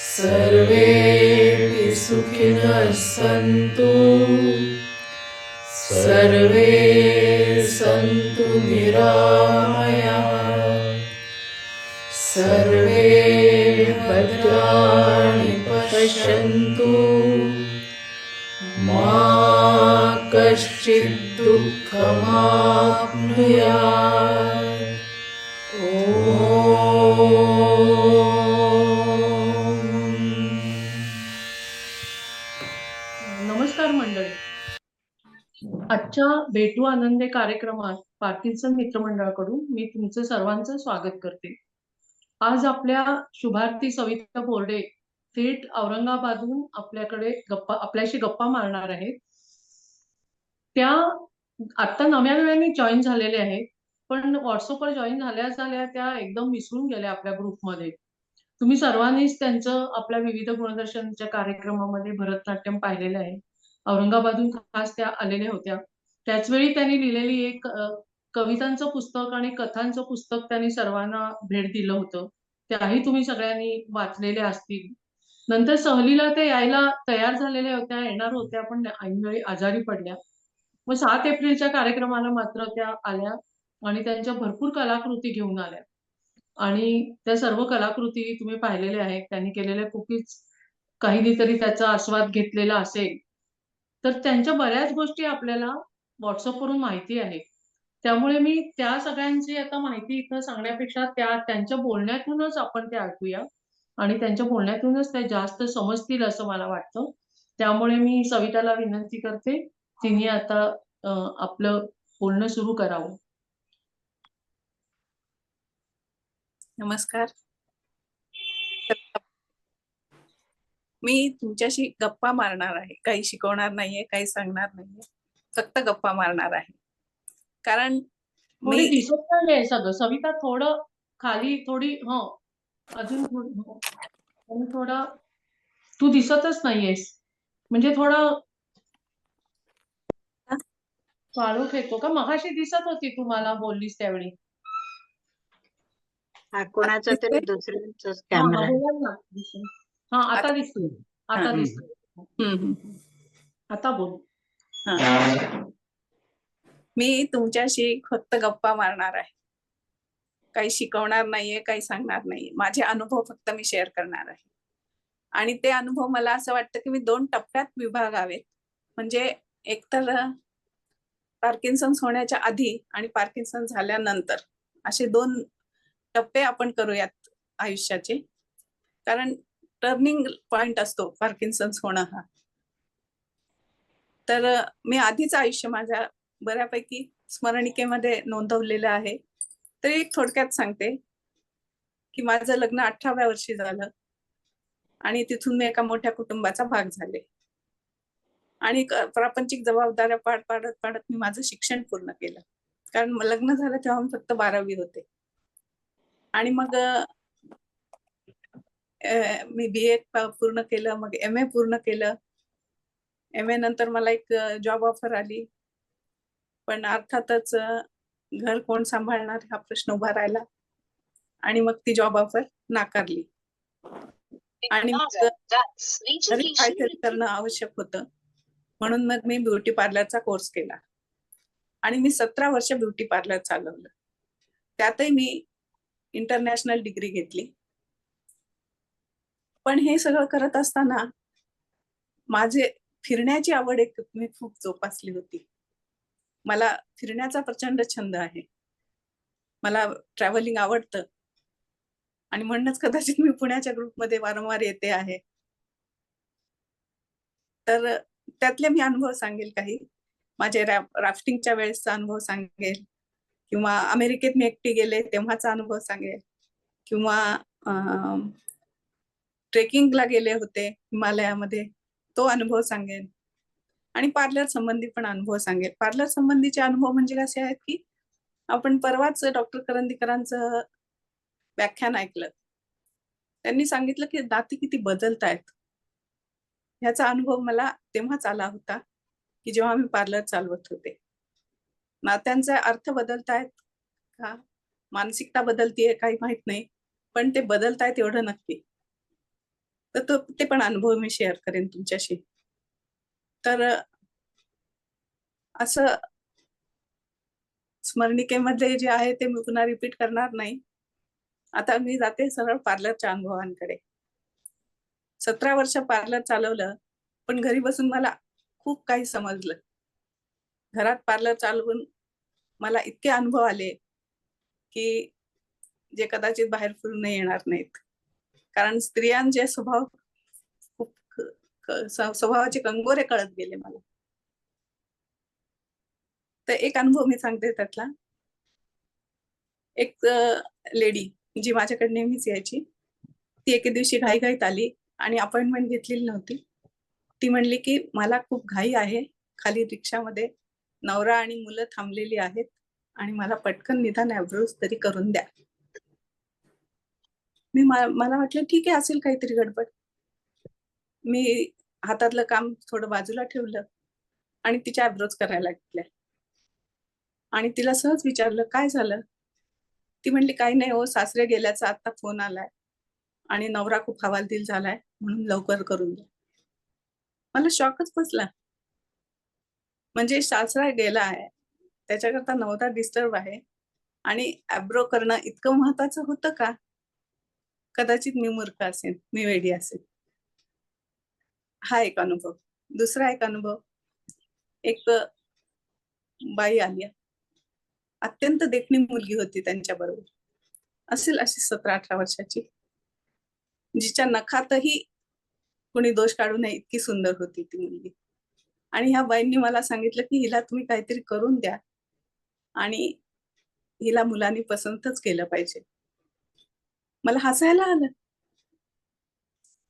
सर्वेऽपि सुखिनः सन्तु, सर्वे सन्तु निरामयाः, सर्वे भद्राणि पश्यन्तु, मा कश्चित् दुःखमाप्नुयात्। नमस्कार मंडळी. आजच्या भेटू आनंदे कार्यक्रमात पार्किन्सन मित्रमंडळाकडून मी तुमचं सर्वांचं स्वागत करते. आज आपल्या शुभार्थी सविता बोर्डे थेट औरंगाबादहून आपल्याशी गप्पा मारणार आहेत. त्या आता नव्याने जॉईन झालेल्या आहेत, पण व्हॉट्सअपवर जॉईन झाल्या त्या एकदम विसरून गेल्या आपल्या ग्रुपमध्ये. तुम्ही सर्वांनीच त्यांचं आपल्या विविध गुणदर्शनच्या कार्यक्रमामध्ये भरतनाट्यम पाहिलेलं आहे. औरंगाबादहून खास त्या आलेल्या होत्या. त्याचवेळी त्यांनी लिहिलेली एक कवितांचं पुस्तक आणि कथांचं पुस्तक त्यांनी सर्वांना भेट दिलं होतं. त्याही तुम्ही सगळ्यांनी वाचलेल्या असतील. नंतर सहलीला ते यायला तयार झालेल्या होत्या, येणार होत्या, पण ऐनवेळी आजारी पडल्या. मग 7 एप्रिलच्या कार्यक्रमाला मात्र त्या आल्या आणि त्यांच्या भरपूर कलाकृती घेऊन आल्या. आणि त्या सर्व कलाकृती तुम्ही पाहिलेल्या आहेत. त्यांनी केलेल्या कुकीज काहींनी तरी त्याचा आस्वाद घेतलेला असेल. तर त्यांच्या बऱ्याच गोष्टी आपल्याला व्हॉट्सअपवरून माहिती आहे. त्यामुळे मी त्या सगळ्यांची आता माहिती इथं सांगण्यापेक्षा त्यांच्या बोलण्यातूनच आपण ते ऐकूया आणि त्यांच्या बोलण्यातूनच त्या जास्त समजतील असं मला वाटतं. त्यामुळे मी सविताला विनंती करते, तिने आता आपलं बोलणं सुरू करावं. नमस्कार. मी तुमच्याशी गप्पा मारणार आहे. काही शिकवणार नाहीये, काही सांगणार नाहीये, फक्त गप्पा मारणार आहे. कारण थोडी दिसत नाहीये सगळं. सविता थोडं खाली थोडी अजून थोडा तू दिसतच नाहीयेस. म्हणजे थोडं काळोख येतो का? मगाशी दिसत होती, तुम्हाला बोललीस त्यावेळी. कोणाचा तरी दुसऱ्यांचाच कॅमेरा. आता दिसतोय. आता दिसतोय. आता बोल. मी तुमच्याशी फक्त गप्पा मारणार आहे. काही शिकवणार नाहीये, काही सांगणार नाहीये. माझे अनुभव फक्त मी शेअर करणार आहे. आणि ते अनुभव मला असं वाटतं की मी 2 टप्प्यात विभागावेत. म्हणजे एकतर पार्किन्सन्स होण्याच्या आधी आणि पार्किन्सन झाल्यानंतर असे 2 टप्पे आपण करूयात आयुष्याचे. कारण टर्निंग पॉइंट असतो पार्किन्सन्स होणं हा. तर मी आधीच आयुष्य माझ्या बऱ्यापैकी स्मरणिकेमध्ये नोंदवलेलं आहे. तर एक थोडक्यात सांगते की माझं लग्न 18व्या वर्षी झालं आणि तिथून मी एका मोठ्या कुटुंबाचा भाग झाले आणि प्रापंचिक जबाबदाऱ्या पाडत मी माझं शिक्षण पूर्ण केलं. कारण लग्न झालं तेव्हा मी फक्त 12वी होते. आणि मग मी BA पूर्ण केलं, मग MA पूर्ण केलं. MA नंतर मला एक जॉब ऑफर आली, पण अर्थातच घर कोण सांभाळणार हा प्रश्न उभा राहिला आणि मग ती जॉब ऑफर नाकारली. आणि घरी काहीतरी करणं आवश्यक होतं, म्हणून मग मी ब्युटी पार्लरचा कोर्स केला आणि मी 17 वर्ष ब्युटी पार्लर चालवलं. त्यातही मी इंटरनॅशनल डिग्री घेतली. पण हे सगळं करत असताना माझे फिरण्याची आवड मी खूप जोपासली होती. मला फिरण्याचा प्रचंड छंद आहे. मला ट्रॅव्हलिंग आवडतं आणि म्हणूनच कदाचित मी पुण्याच्या ग्रुपमध्ये वारंवार येते आहे. तर त्यातले मी अनुभव सांगेल काही. माझे राफ्टिंगच्या वेळेसचा अनुभव सांगेल, किंवा अमेरिकेत मी एकटी गेले तेव्हाचा अनुभव सांगेल, किंवा ट्रेकिंगला गेले होते हिमालयामध्ये तो अनुभव सांगेल, आणि पार्लर संबंधी पण अनुभव सांगेल. पार्लर संबंधीचे अनुभव म्हणजे कसे आहेत की आपण परवाच डॉक्टर करंदीकरांचं व्याख्यान ऐकलं. त्यांनी सांगितलं की दाती किती बदलतायत. ह्याचा अनुभव मला तेव्हाच आला होता की जेव्हा मी पार्लर चालवत होते. नात्यांचे अर्थ बदलतायत, का, मानसिकता बदलतीये काही माहित नाही, पण ते बदलतायत एवढं नक्की. तर ते पण अनुभव मी शेअर करेन तुमच्याशी. तर असं स्मरणिकेमध्ये जे आहे ते मी पुन्हा रिपीट करणार नाही. आता मी जाते सरळ पार्लरच्या अनुभवांकडे. 17 वर्ष पार्लर चालवलं, पण घरी बसून मला खूप काही समजलं. घरात पार्लर चालवून मला इतके अनुभव आले, की जे कदाचित बाहेर फिरून येणार नाहीत. कारण स्त्रियांचे स्वभाव खूप स्वभावाचे कंगोरे कळत गेले मला. तर एक अनुभव मी सांगते त्यातला. एक लेडी जी माझ्याकडे नेहमीच यायची, ती एके दिवशी घाईघाईत आली आणि अपॉइंटमेंट घेतलेली नव्हती. ती म्हणली की मला खूप घाई आहे, खाली रिक्षामध्ये नवरा आणि मुलं थांबलेली आहेत आणि मला पटकन निदान ॲब्रोज तरी करून द्या. मला वाटलं ठीक आहे, असेल काहीतरी गडबड. मी हातातलं काम थोडं बाजूला ठेवलं आणि तिच्या ॲब्रोज करायला घेतल्या. आणि तिला सहज विचारलं, काय झालं? ती म्हणली, काही नाही हो, सासरे गेल्याचा आता फोन आलाय आणि नवरा खूप हवालदिल झालाय, म्हणून लवकर करून द्या. मला शॉकच बसला. म्हणजे सासरा गेला आहे, त्याच्याकरता नवरा डिस्टर्ब आहे आणि ॲब्रो करणं इतकं महत्वाचं होतं का? कदाचित मी मूर्ख असेन, मी वेडी असेन. हा एक अनुभव. दुसरा एक अनुभव, एक बाई आली, अत्यंत देखणी मुलगी होती त्यांच्याबरोबर. असेल अशी 17-18 वर्षाची, जिच्या नखातही कोणी दोष काढू नये इतकी सुंदर होती ती मुलगी. आणि ह्या बाईंनी मला सांगितलं की हिला तुम्ही काहीतरी करून द्या आणि हिला मुलांनी पसंतच केलं पाहिजे. मला हसायला आलं.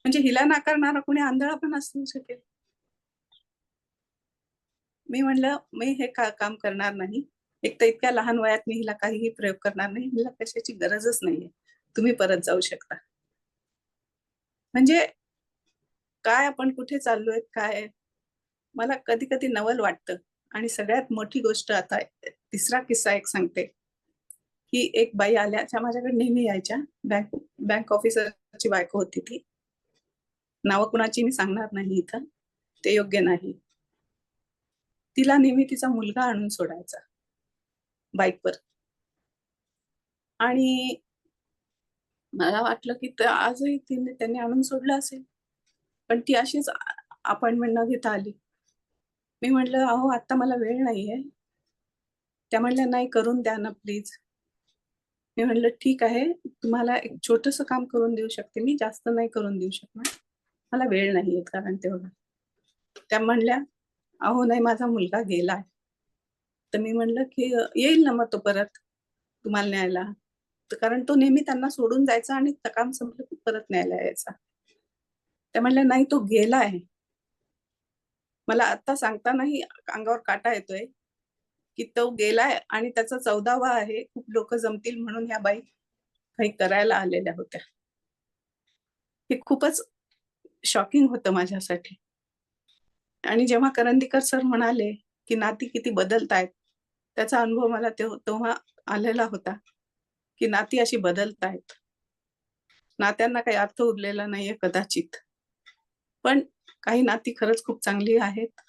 म्हणजे हिला नाकारणारा कोणी आंधळा पण असू शकेल. मी म्हणलं, मी हे काम करणार नाही. एक तर इतक्या लहान वयात मी हिला काहीही प्रयोग करणार नाही. हिला कशाची गरजच नाहीये. तुम्ही परत जाऊ शकता. म्हणजे काय आपण कुठे चाललोय, काय मला कधी-कधी नवल वाटतं. आणि सगळ्यात मोठी गोष्ट आता तिसरा किस्सा एक सांगते, की एक बाई आल्या, त्या माझ्याकडे नेहमी यायच्या. बँक ऑफिसरची बायको होती ती. नावं कुणाची मी सांगणार नाही इथं, ते योग्य नाही. तिला नेहमी तिचा मुलगा आणून सोडायचा बाईकवर. आणि मला वाटलं की आजही त्यांनी आणून सोडलं असेल, पण ती अशीच अपॉइंटमेंट न घेता आली. मी म्हटलं, अहो आता मला वेळ नाहीये. त्या म्हणल्या, नाही करून द्या ना प्लीज. मी म्हटलं, ठीक आहे, तुम्हाला एक छोटंसं काम करून देऊ शकते मी, जास्त नाही करून देऊ शकणार. मला वेळ नाहीये कारण तेवढा. त्या म्हणल्या, अहो नाही, माझा मुलगा गेलाय. तर मी म्हणलं की येईल ना मग तो परत तुम्हाला न्यायला. कारण तो नेहमी त्यांना सोडून जायचा आणि काम संपलं की परत न्यायला यायचा. त्या म्हणल्या, नाही तो गेलाय. मला आता सांगतानाही अंगावर काटा येतोय की तो गेलाय आणि त्याचा 14वा आहे. खूप लोक जमतील म्हणून ह्या बाई काही करायला आलेल्या होत्या. हे खूपच शॉकिंग होतं माझ्यासाठी. आणि जेव्हा करंदीकर सर म्हणाले की नाती किती बदलतायत, त्याचा अनुभव मला तेव्हा आलेला होता की नाती अशी बदलतायत. नात्यांना काही अर्थ उरलेला नाहीये कदाचित, पण काही नाती खरंच खूप चांगली आहेत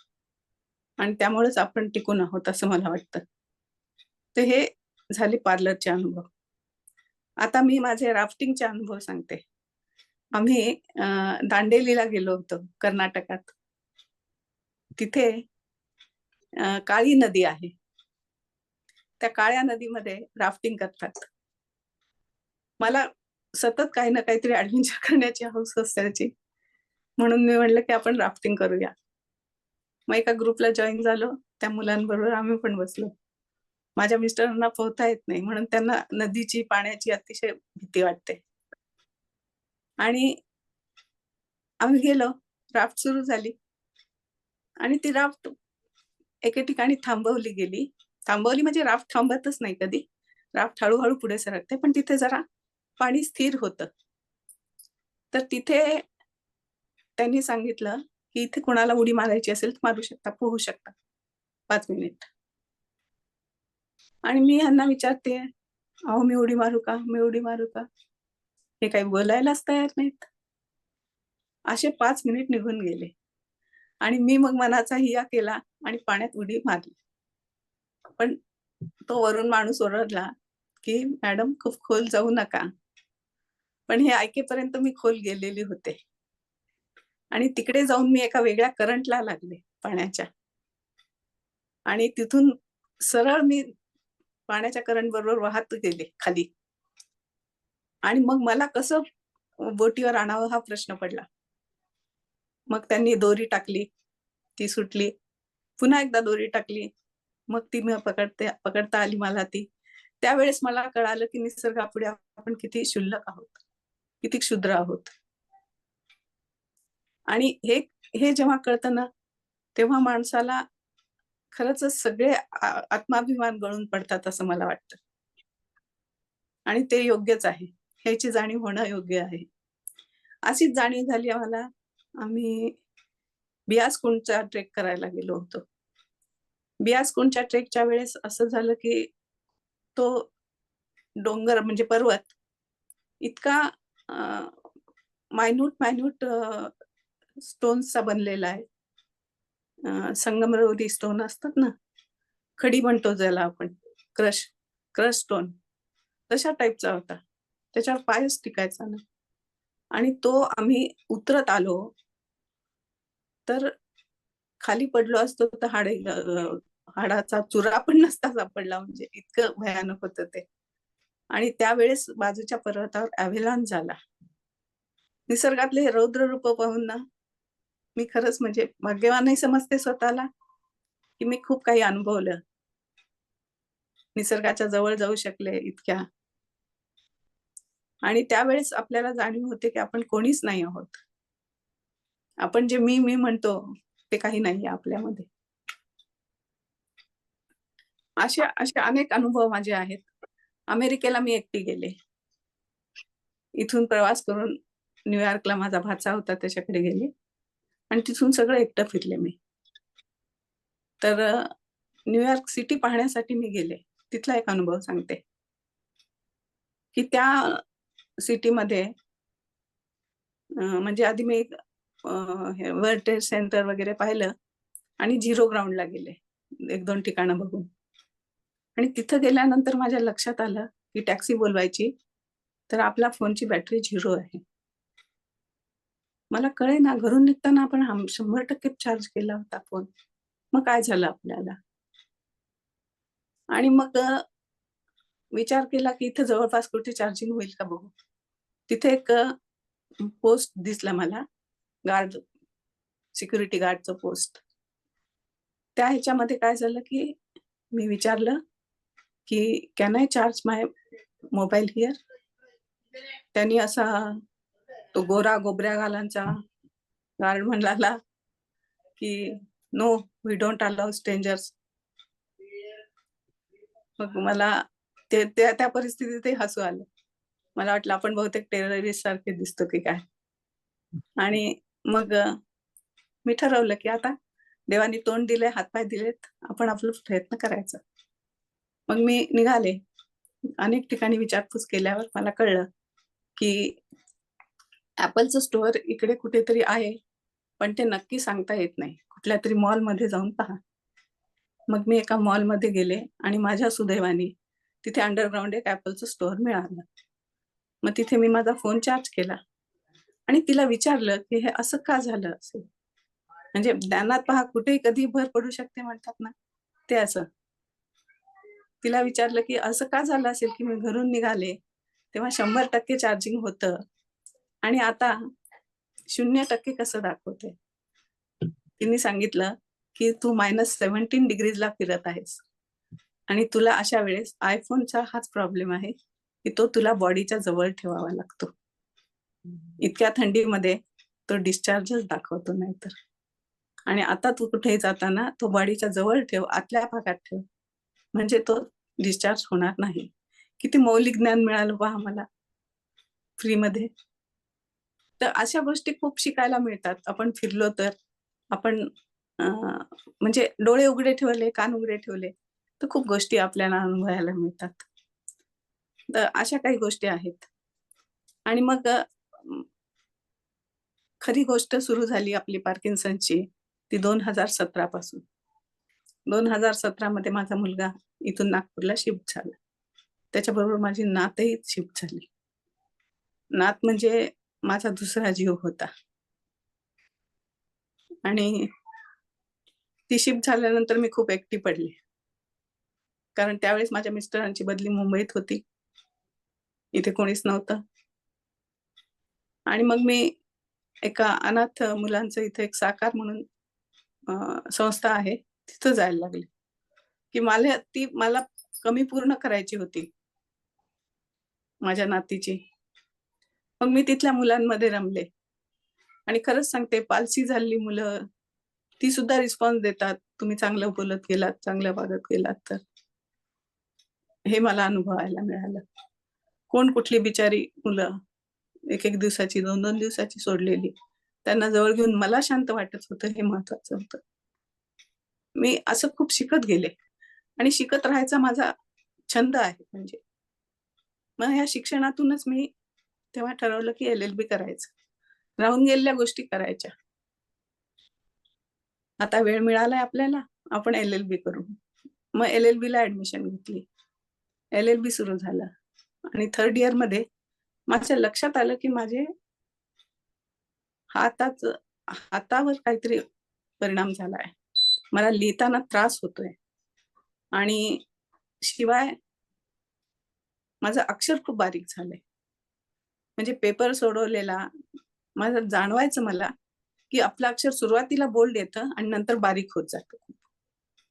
आणि त्यामुळेच आपण टिकून आहोत असं मला वाटतं. तर हे झाले पार्लरचे अनुभव. आता मी माझे राफ्टिंगचे अनुभव सांगते. आम्ही दांडेलीला गेलो होतो कर्नाटकात. तिथे काळी नदी आहे. त्या काळ्या नदीमध्ये राफ्टिंग करतात. मला सतत काही ना काहीतरी ऍडव्हेंचर करण्याची हौस असायची, म्हणून मी म्हणलं की आपण राफ्टिंग करूया. मग एका ग्रुपला जॉईन झालो. त्या मुलांबरोबर आम्ही पण बसलो. माझ्या मिस्टरांना पोहता येत नाही, म्हणून त्यांना नदीची, पाण्याची अतिशय भीती वाटते. आणि आम्ही गेलो, राफ्ट सुरू झाली आणि ती राफ्ट एके ठिकाणी थांबवली गेली. थांबवली म्हणजे राफ्ट थांबतच नाही कधी. राफ्ट हळूहळू पुढे सरकते, पण तिथे जरा पाणी स्थिर होतं. तर तिथे त्यांनी सांगितलं की इथे कुणाला उडी मारायची असेल तर मारू शकता, पोहू शकता 5 मिनिट. आणि मी ह्यांना विचारते, अहो मी उडी मारू का, मी उडी मारू का, हे काही बोलायलाच तयार नाहीत. असे 5 मिनिट निघून गेले आणि मी मग मनाचा हिया केला आणि पाण्यात उडी मारली. पण तो वरून माणूस ओरडला, की "मॅडम खूप खोल जाऊ नका." पण हे ऐकेपर्यंत मी खोल गेलेली होते आणि तिकडे जाऊन मी एका वेगळ्या करंटला लागले पाण्याच्या आणि तिथून सरळ मी पाण्याच्या करंट बरोबर वाहत गेले खाली आणि मग मला कसं बोटीवर आणावं हा प्रश्न पडला. मग त्यांनी दोरी टाकली, ती सुटली. पुन्हा एकदा दोरी टाकली. मग ती मी पकडता आली मला ती. त्यावेळेस मला कळालं, की निसर्गापुढे आपण किती क्षुल्लक आहोत, किती क्षुद्र आहोत. आणि हे हे जेव्हा कळतं ना, तेव्हा माणसाला खरंच सगळे आत्माभिमान गळून पडतात असं मला वाटतं. आणि ते योग्यच आहे. ह्याची जाणीव होणं योग्य आहे. अशीच जाणीव झाली आम्हाला. आम्ही बियासकुंडचा ट्रेक करायला गेलो होतो. बियासकुंडच्या ट्रेकच्या वेळेस असं झालं, की तो डोंगर म्हणजे पर्वत इतका मायन्यूट स्टोन्सचा बनलेला आहे. संगमरवरी स्टोन असतात ना, खडी म्हणतो ज्याला आपण, क्रश स्टोन तशा टाईपचा होता. त्याच्यावर पायच टिकायचा नाही आणि तो आम्ही उतरत आलो, तर खाली पडलो असतो तर हाडाचा चुरा पण नसता सापडला, म्हणजे इतकं भयानक होतं ते. आणि त्यावेळेस बाजूच्या पर्वतावर अव्हेलान्च झाला. निसर्गातले हे रौद्र रूप पाहून ना, मी खरंच म्हणजे भाग्यवानही समजते स्वतःला, की मी खूप काही अनुभवलं. निसर्गाच्या जवळ जाऊ शकले इतक्या. आणि त्यावेळेस आपल्याला जाणीव होते, की आपण कोणीच नाही आहोत. आपण जे मी म्हणतो ते काही नाहीये आपल्यामध्ये. असे अनेक अनुभव माझे आहेत. अमेरिकेला मी एकटी गेले. इथून प्रवास करून न्यूयॉर्कला माझा भाचा होता, त्याच्याकडे गेले आणि तिथून सगळं एकटं फिरले मी. तर न्यूयॉर्क सिटी पाहण्यासाठी मी गेले. तिथला एक अनुभव सांगते, की त्या सिटीमध्ये म्हणजे आधी मी वर्ल्ड ट्रेड सेंटर वगैरे पाहिलं आणि झिरो ग्राउंडला गेले 1-2 ठिकाणं बघून. आणि तिथं गेल्यानंतर माझ्या लक्षात आलं, की टॅक्सी बोलवायची, तर आपला फोनची बॅटरी 0 आहे. मला कळेना, घरून निघताना आपण 100% चार्ज केला होता फोन. मग काय झालं आपल्याला? आणि मग विचार केला, की इथे जवळपास कुठे चार्जिंग होईल का बघू. तिथे एक पोस्ट दिसला मला, सिक्युरिटी गार्डचं पोस्ट. त्या ह्याच्यामध्ये काय झालं, की मी विचारलं, की can I charge my mobile here? त्यांनी असा तो गोऱ्या गालांचा गार्ड म्हणाला, की no, we don't allow strangers. मग मला त्या परिस्थितीतही हसू आलं. मला वाटलं आपण बहुतेक टेररिस्ट सारखे दिसतो की काय. आणि मग मी ठरवलं, की आता देवाने तोंड दिलंय, हातपाय दिलेत, आपण आपला प्रयत्न करायचा. मग मी निघाले. अनेक ठिकाणी विचारपूस केल्यावर मला कळलं, की Appleचं स्टोअर इकडे कुठेतरी आहे, पण ते नक्की सांगता येत नाही. कुठल्यातरी मॉलमध्ये जाऊन पहा. मग मी एका मॉलमध्ये गेले आणि माझ्या सुदैवाने तिथे अंडरग्राउंड एक Appleचं स्टोअर मिळालं. मग तिथे मी माझा फोन चार्ज केला आणि तिला विचारलं, की हे असं का झालं असेल? म्हणजे ज्ञानात पहा कुठेही कधी भर पडू शकते म्हणतात ना, ते असं. तिला विचारलं, की असं का झालं असेल, की मी घरून निघाले, तेव्हा 100% चार्जिंग होतं आणि आता 0% कसं दाखवतंय? तिने सांगितलं, की तू -17 डिग्रीजला फिरत आहेस आणि तुला अशा वेळेस iPhoneचा हाच प्रॉब्लेम आहे, की तो तुला बॉडीच्या जवळ ठेवावा लागतो. इतक्या थंडीमध्ये तो डिस्चार्जच दाखवतो नाहीतर. आणि आता तू कुठेही जाताना तो बॉडीच्या जवळ ठेव, आतल्या भागात ठेव, म्हणजे तो डिस्चार्ज होणार नाही. किती मौलिक ज्ञान मिळालं पहा मला फ्रीमध्ये. तर अशा गोष्टी खूप शिकायला मिळतात. आपण फिरलो तर, आपण म्हणजे डोळे उघडे ठेवले, कान उघडे ठेवले, तर खूप गोष्टी आपल्याला अनुभवायला मिळतात. तर अशा काही गोष्टी आहेत. आणि मग खरी गोष्ट सुरू झाली आपली पार्किन्सनची ती 2017 पासून. 2017 मध्ये माझा मुलगा इथून नागपूरला शिफ्ट झाला. त्याच्याबरोबर माझी नातही शिफ्ट झाली. नात म्हणजे माझा दुसरा जीव होता. आणि ती शिफ्ट झाल्यानंतर मी खूप एकटी पडले. कारण त्यावेळेस माझ्या मिस्टरांची बदली मुंबईत होती. इथे कोणीच नव्हतं. आणि मग मी एका अनाथ मुलांचं इथे एक साकार म्हणून संस्था आहे, तिथं जायला लागले. की मला कमी पूर्ण करायची होती माझ्या नातीची. मग मी तिथल्या मुलांमध्ये रमले. आणि खरंच सांगते, पालसी झालेली मुलं ती सुद्धा रिस्पॉन्स देतात, तुम्ही चांगलं बोलत गेलात, चांगलं वागत गेलात तर. हे मला अनुभवायला मिळालं. कोण कुठली बिचारी मुलं 1-1 दिवसाची, 2-2 दिवसाची सोडलेली, त्यांना जवळ घेऊन मला शांत वाटत होतं, हे महत्वाचं होतं. मी असं खूप शिकत गेले आणि शिकत राहायचा माझा छंद आहे म्हणजे. मग ह्या शिक्षणातूनच मी तेव्हा ठरवलं की LLB करायचं. राहून गेलेल्या गोष्टी करायच्या. आता वेळ मिळालाय आपल्याला, आपण LLB करू. मग LLBला ऍडमिशन घेतली. LLB सुरू झालं आणि 3rd इयर मध्ये माझ्या लक्षात आलं की माझे हातावर काहीतरी परिणाम झालाय. मला लिहिताना त्रास होतोय आणि शिवाय माझं अक्षर खूप बारीक झालंय. म्हणजे पेपर सोडवलेला माझं जाणवायचं मला की आपलं अक्षर सुरुवातीला बोल्ड येतं आणि नंतर बारीक होत जातं.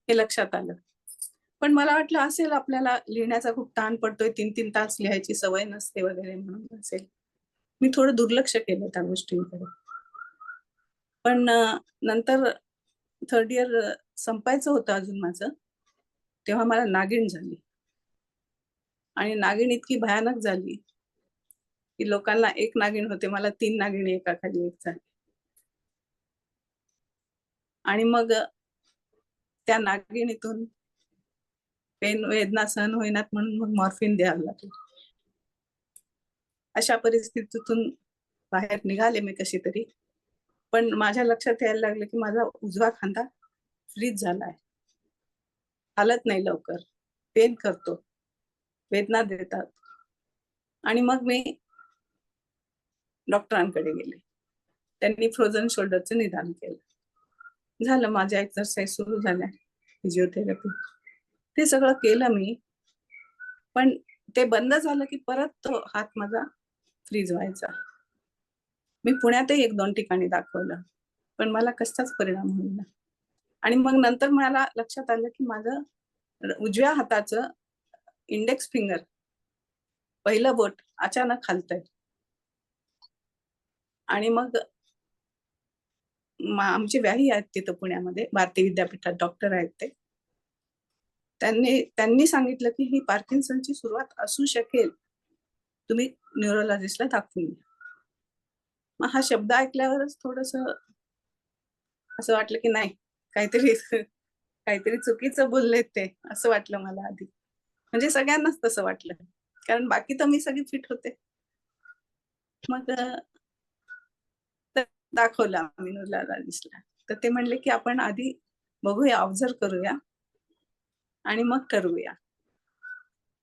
हे लक्षात आलं. पण मला वाटलं असेल आपल्याला लिहिण्याचा खूप ताण पडतोय, 3-3 तास लिहायची सवय नसते वगैरे म्हणून असेल. मी थोडं दुर्लक्ष केलं त्या गोष्टींकडे. पण नंतर 3rd इयर संपायचं होतं अजून माझं, तेव्हा मला नागिण झाली. आणि नागिण इतकी भयानक झाली की लोकांना 1 नागिण होते, मला 3 नागिणी एकाखाली एक झाली. आणि मग त्या नागिणीतून पेन वेदना सहन होईनात म्हणून मग मॉर्फिन द्यावं लागलं. अशा परिस्थितीतून बाहेर निघाले मी कशी तरी. पण माझ्या लक्षात यायला लागलं की माझा उजवा खांदा फ्रीज झालाय. हालत नाही लवकर, पेन करतो, वेदना देतात. आणि मग मी डॉक्टरांकडे गेले. त्यांनी फ्रोझन शोल्डरचं निदान केलं. झालं, माझ्या एक्सरसाइज सुरू झाल्या, फिजिओथेरपी. ते सगळं केलं मी. पण ते बंद झालं की परत तो हात माझा फ्रीज व्हायचा. मी पुण्यातही 1-2 ठिकाणी दाखवलं, पण मला कशाचाच परिणाम होईना. आणि मग नंतर मला लक्षात आलं की माझं उजव्या हाताचं इंडेक्स फिंगर, पहिलं बोट अचानक हलतंय. आणि मग आमचे व्याही आहेत तिथं पुण्यामध्ये, भारती विद्यापीठात डॉक्टर आहेत ते. त्यांनी सांगितलं की ही पार्किन्सनची सुरुवात असू शकेल, तुम्ही न्यूरोलॉजिस्टला दाखवून घ्या. मग हा शब्द ऐकल्यावरच थोडंसं असं वाटलं की नाही, काहीतरी चुकीचं बोललेत ते, असं वाटलं मला आधी. म्हणजे सगळ्यांनाच तसं वाटलं, कारण बाकी तर मी सगळी फिट होते. मग दाखवलं आम्ही न्यूरोलॉजिस्टला. तर ते म्हणले की आपण आधी बघूया, ऑब्झर्व करूया आणि मग ठरवूया.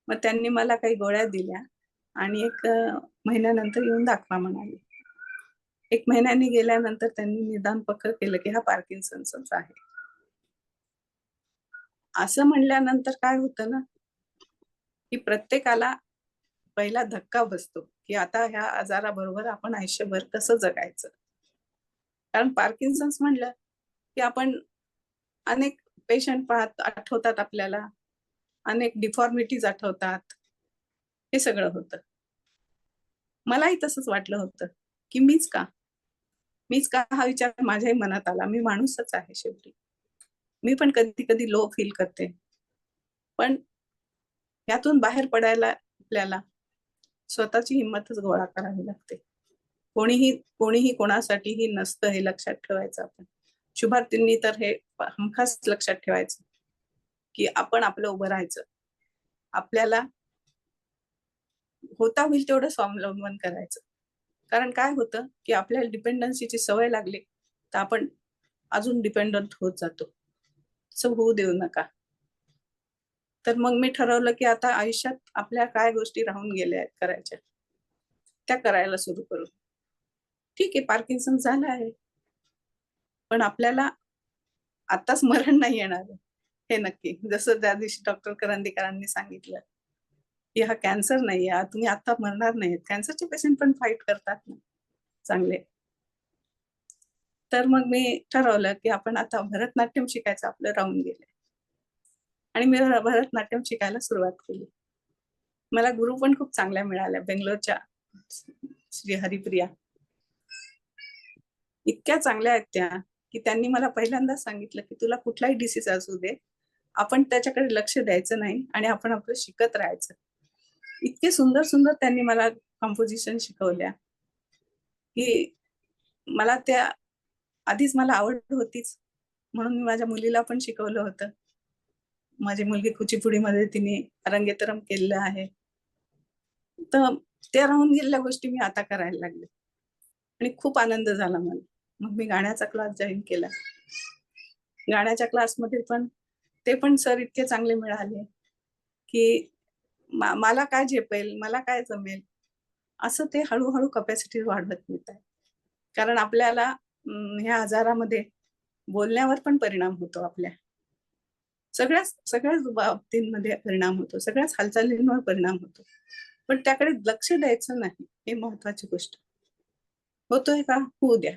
मग त्यांनी मला काही गोळ्या दिल्या आणि 1 महिन्यानंतर येऊन दाखवा म्हणाले. 1 महिन्याने गेल्यानंतर त्यांनी निदान पक्क केलं की हा पार्किन्सनचाच आहे. असं म्हणल्यानंतर काय होतं ना, की प्रत्येकाला पहिला धक्का बसतो की आता ह्या आजाराबरोबर आपण आयुष्यभर कसं जगायचं. कारण पार्किन्सन्स म्हणलं की आपण अनेक पेशंट आठवतात आपल्याला, अनेक डिफॉर्मिटीज आठवतात. हे सगळं होतं. मलाही तसंच वाटलं होतं की मीच का हा विचार माझ्याही मनात आला. मी माणूसच आहे शेवटी. मी पण कधी-कधी लो फील करते. पण यातून बाहेर पडायला आपल्याला स्वतःची हिंमतच गोळा करावी लागते. कोणीही कोणासाठीही नसतं, हे लक्षात ठेवायचं आपण. शुभार्तींनी तर हे हमखास लक्षात ठेवायचं की आपण आपलं उभं राहायचं. आपल्याला होता होईल तेवढं स्वावलंबन करायचं. कारण काय होतं की आपल्याला डिपेंडन्सीची सवय लागली तर आपण अजून डिपेंडंट होत जातो. असं होऊ देऊ नका. तर मग मी ठरवलं की आता आयुष्यात आपल्या काय गोष्टी राहून गेल्या आहेत करायच्या, त्या करायला सुरू करू. ठीक आहे, पार्किन्सन झालं आहे, पण आपल्याला आताच मरण नाही येणार आहे, हे नक्की. जसं त्या दिवशी डॉक्टर करंदीकरांनी सांगितलं की हा कॅन्सर नाहीये, तुम्ही आता मरणार नाहीत. कॅन्सरचे पेशंट पण फाईट करतात ना चांगले. तर मग मी ठरवलं की आपण आता भरतनाट्यम शिकायचं आपलं राहून गेलंय आणि मी भरतनाट्यम शिकायला सुरुवात केली. मला गुरु पण खूप चांगल्या मिळाल्या बेंगलोरच्या, श्री हरिप्रिया. इतक्या चांगल्या आहेत त्या की त्यांनी मला पहिल्यांदा सांगितलं की तुला कुठलाही डिसीज असू दे, आपण त्याच्याकडे लक्ष द्यायचं नाही आणि आपण आपलं शिकत राहायचं. इतके सुंदर सुंदर त्यांनी मला कंपोजिशन शिकवल्या की मला त्या आधीच मला आवड होतीच, म्हणून मी माझ्या मुलीला पण शिकवलं होतं. माझी मुलगी कुचिपुडीमध्ये तिने अरंगेतरम केलेलं आहे. तर त्या राहून गेलेल्या गोष्टी मी आता करायला लागले आणि खूप आनंद झाला मला. मग मी गाण्याचा क्लास जॉईन केला. गाण्याच्या क्लासमध्ये पण ते पण सर इतके चांगले मिळाले की मला काय झेपेल, मला काय जमेल, असं ते हळूहळू कपॅसिटी वाढवत नेत आहे. कारण आपल्याला ह्या आजारामध्ये बोलण्यावर पण परिणाम होतो, आपल्या सगळ्याच बाबतींमध्ये परिणाम होतो, सगळ्याच हालचालींवर परिणाम होतो, पण त्याकडे लक्ष द्यायचं नाही, हे महत्वाची गोष्ट. होतोय का, होऊ द्या,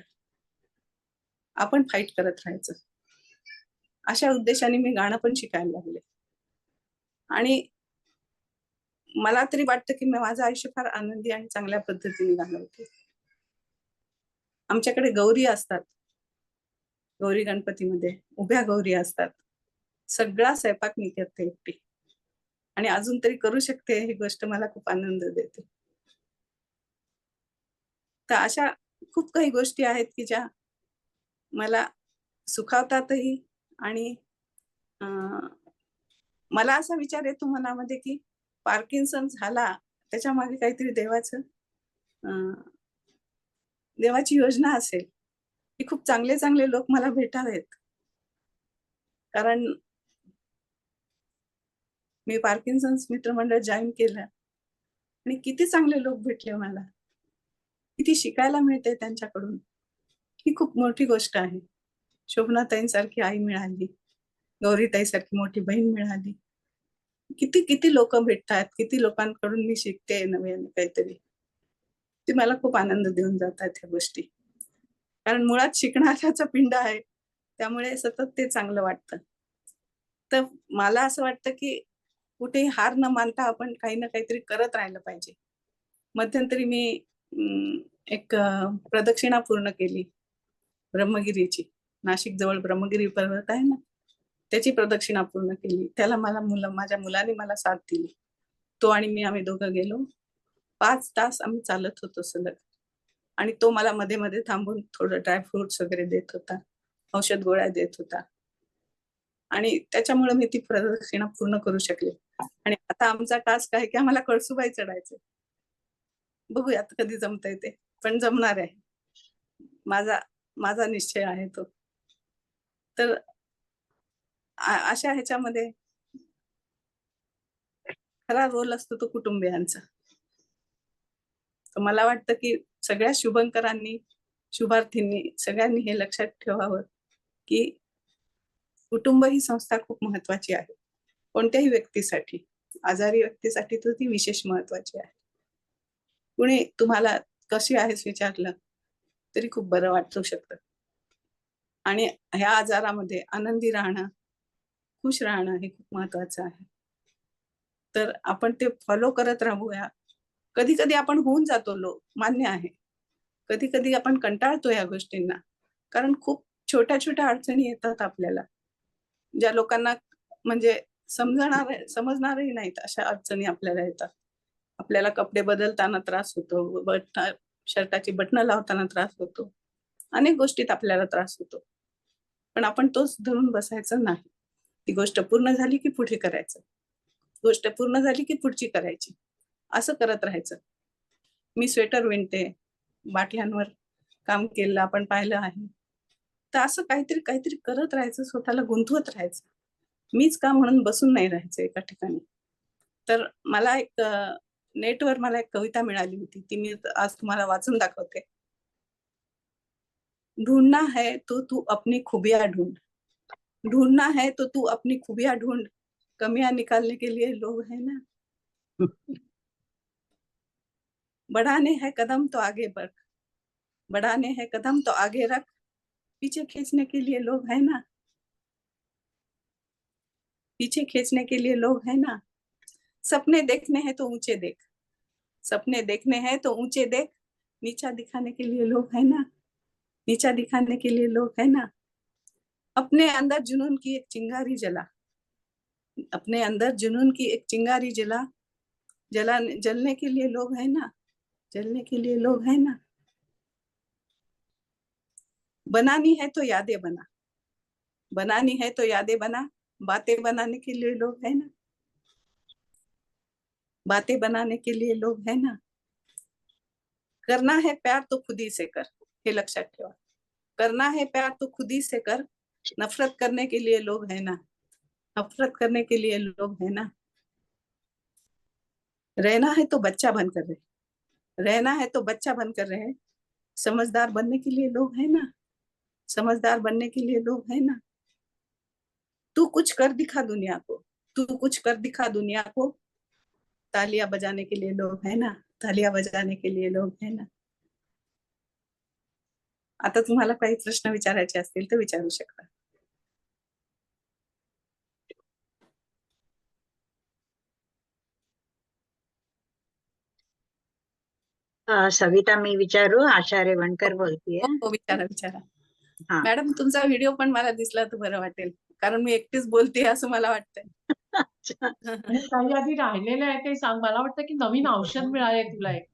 आपण फाईट करत राहायचं. अशा उद्देशाने मी गाणं पण शिकायला लागले आणि मला तरी वाटतं की माझं आयुष्य फार आनंदी आणि चांगल्या पद्धतीने घालवते. आमच्याकडे गौरी असतात, गौरी गणपतीमध्ये उभ्या गौरी असतात. सगळा स्वयंपाक मी करते एकटी आणि अजून तरी करू शकते, ही गोष्ट मला खूप आनंद देते. तर अशा खूप काही गोष्टी आहेत की ज्या मला सुखावतातही आणि मला असा विचार येतो मनामध्ये की पार्किन्सन झाला त्याच्या मागे काहीतरी देवाची योजना असेल की खूप चांगले चांगले लोक मला भेटावेत. कारण मी पार्किन्सन्स मित्रमंडळ जॉईन केलं आणि किती चांगले लोक भेटले मला, किती शिकायला मिळते त्यांच्याकडून, ही खूप मोठी गोष्ट आहे. शोभनाताईंसारखी आई मिळाली, गौरीताईसारखी मोठी बहीण मिळाली. किती किती लोक भेटतात, किती लोकांकडून मी शिकते नवीन काहीतरी. ते मला खूप आनंद देऊन जातात ह्या गोष्टी. कारण मुळात शिकणाऱ्याचा पिंड आहे, त्यामुळे सतत ते चांगलं वाटतं. तर मला असं वाटतं की कुठेही हार न मानता आपण काही ना काहीतरी करत राहिलं पाहिजे. मध्यंतरी मी एक प्रदक्षिणा पूर्ण केली ब्रह्मगिरीची. नाशिक जवळ ब्रह्मगिरी पर्वत आहे ना, त्याची प्रदक्षिणा पूर्ण केली. त्याला माझ्या मुलाने मला साथ दिली. तो आणि मी आम्ही दोघं गेलो. 5 तास आम्ही चालत होतो सलग आणि तो मला मध्ये मध्ये थांबून थोडं ड्रायफ्रुट्स वगैरे देत होता, औषध गोळ्या देत होता आणि त्याच्यामुळे मी ती प्रदक्षिणा पूर्ण करू शकले. आणि आता आमचा टास्क आहे की आम्हाला कळसुबाई चढायचंय. बघूया आता कधी जमतंय ते, पण जमणार आहे. माझा निश्चय आहे तो. तर अशा ह्याच्यामध्ये खरा रोल असतो तो कुटुंबियांचा. तर मला वाटतं की सगळ्या शुभंकरांनी, शुभार्थींनी सगळ्यांनी हे लक्षात ठेवावं की कुटुंब ही संस्था खूप महत्वाची आहे. कोणत्याही व्यक्तीसाठी, आजारी व्यक्तीसाठी तर ती विशेष महत्वाची आहे. कुणी तुम्हाला कशी आहेस विचारलं तरी खूप बरं वाटू शकतं. आणि ह्या आजारामध्ये आनंदी राहणं, खुश राहणं हे खूप महत्वाचं आहे. तर आपण ते फॉलो करत राहूया. कधी कधी आपण होऊन जातो लो, मान्य आहे. कधी कधी आपण कंटाळतो या गोष्टींना, कारण खूप छोट्या छोट्या अडचणी येतात आपल्याला, ज्या लोकांना म्हणजे समजणारही नाहीत. अशा अडचणी आपल्याला येतात. आपल्याला कपडे बदलताना त्रास होतो, शर्टाची बटणं लावताना त्रास होतो, अनेक गोष्टीत आपल्याला त्रास होतो. पण आपण तोच धरून बसायचं नाही. ती गोष्ट पूर्ण झाली की पुढे करायचं, गोष्ट पूर्ण झाली की पुढची करायची. असं करत राहायचं. मी स्वेटर विणते, बाटल्यांवर काम केलं आपण पाहिलं आहे. तर असं काहीतरी काहीतरी करत राहायचं, स्वतःला गुंतवत राहायचं. मीच का म्हणून बसून नाही राहायचं एका ठिकाणी. तर मला एक नेटवर मला एक कविता मिळाली होती, ती मी आज तुम्हाला वाचून दाखवते. ढूंढना है तो तू अपनी खूबियां ढूंढ, ढूंढना है तो तू अपनी खूबियां ढूंढ, कमियां निकालने के लिए लोग है ना, बढ़ाने हैं कदम तो आगे बढ़, बढ़ाने हैं कदम तो आगे रख, पीछे खींचने के लिए लोग है ना, पीछे खींचने के लिए लोग है ना, सपने देखने हैं तो ऊंचे देख, सपने देखने हैं तो ऊंचे देख, नीचा दिखाने के लिए लोग है ना, नीचा दिखाने के लिए लोग है ना, अपने अंदर जुनून की एक चिंगारी जला, अपने अंदर जुनून की एक चिंगारी जला, जलने के लिए लोग है ना, जलने के लिए लोग है ना, बनानी है तो यादें बना, बनानी है तो यादें बना, बातें बनाने के लिए लोग है ना, बातें बनाने के लिए लोग है ना, करना है प्यार तो खुद ही से कर, हे लक्षात ठेवा, करना है प्यार तो खुद ही से कर, नफरत करने के लिए लोग है ना, नफरत करने के लिए लोग है ना, रहना है तो बच्चा बनकर रहे, रहना है तो बच्चा बनकर रहे, समझदार बनने के लिए लोग है ना, समझदार बनने के लिए लोग है ना, तू कुछ कर दिखा दुनिया को, तू कुछ कर दिखा दुनिया को, तालियां बजाने के लिए लोग है ना, तालियां बजाने के लिए लोग है ना. आता तुम्हाला काही प्रश्न विचारायचे असतील तर विचारू शकता. सविता मी विचारू? आशा रेवणकर बोलतीये. हो विचारा विचारा. हा. मॅडम तुमचा व्हिडिओ पण मला दिसला तर बरं वाटेल, कारण मी एकटीच बोलते असं मला वाटतंय. अच्छा. आणि काही आधी राहिलेलं आहे ते सांग. मला वाटतं की नवीन औषध मिळालंय तुला एक.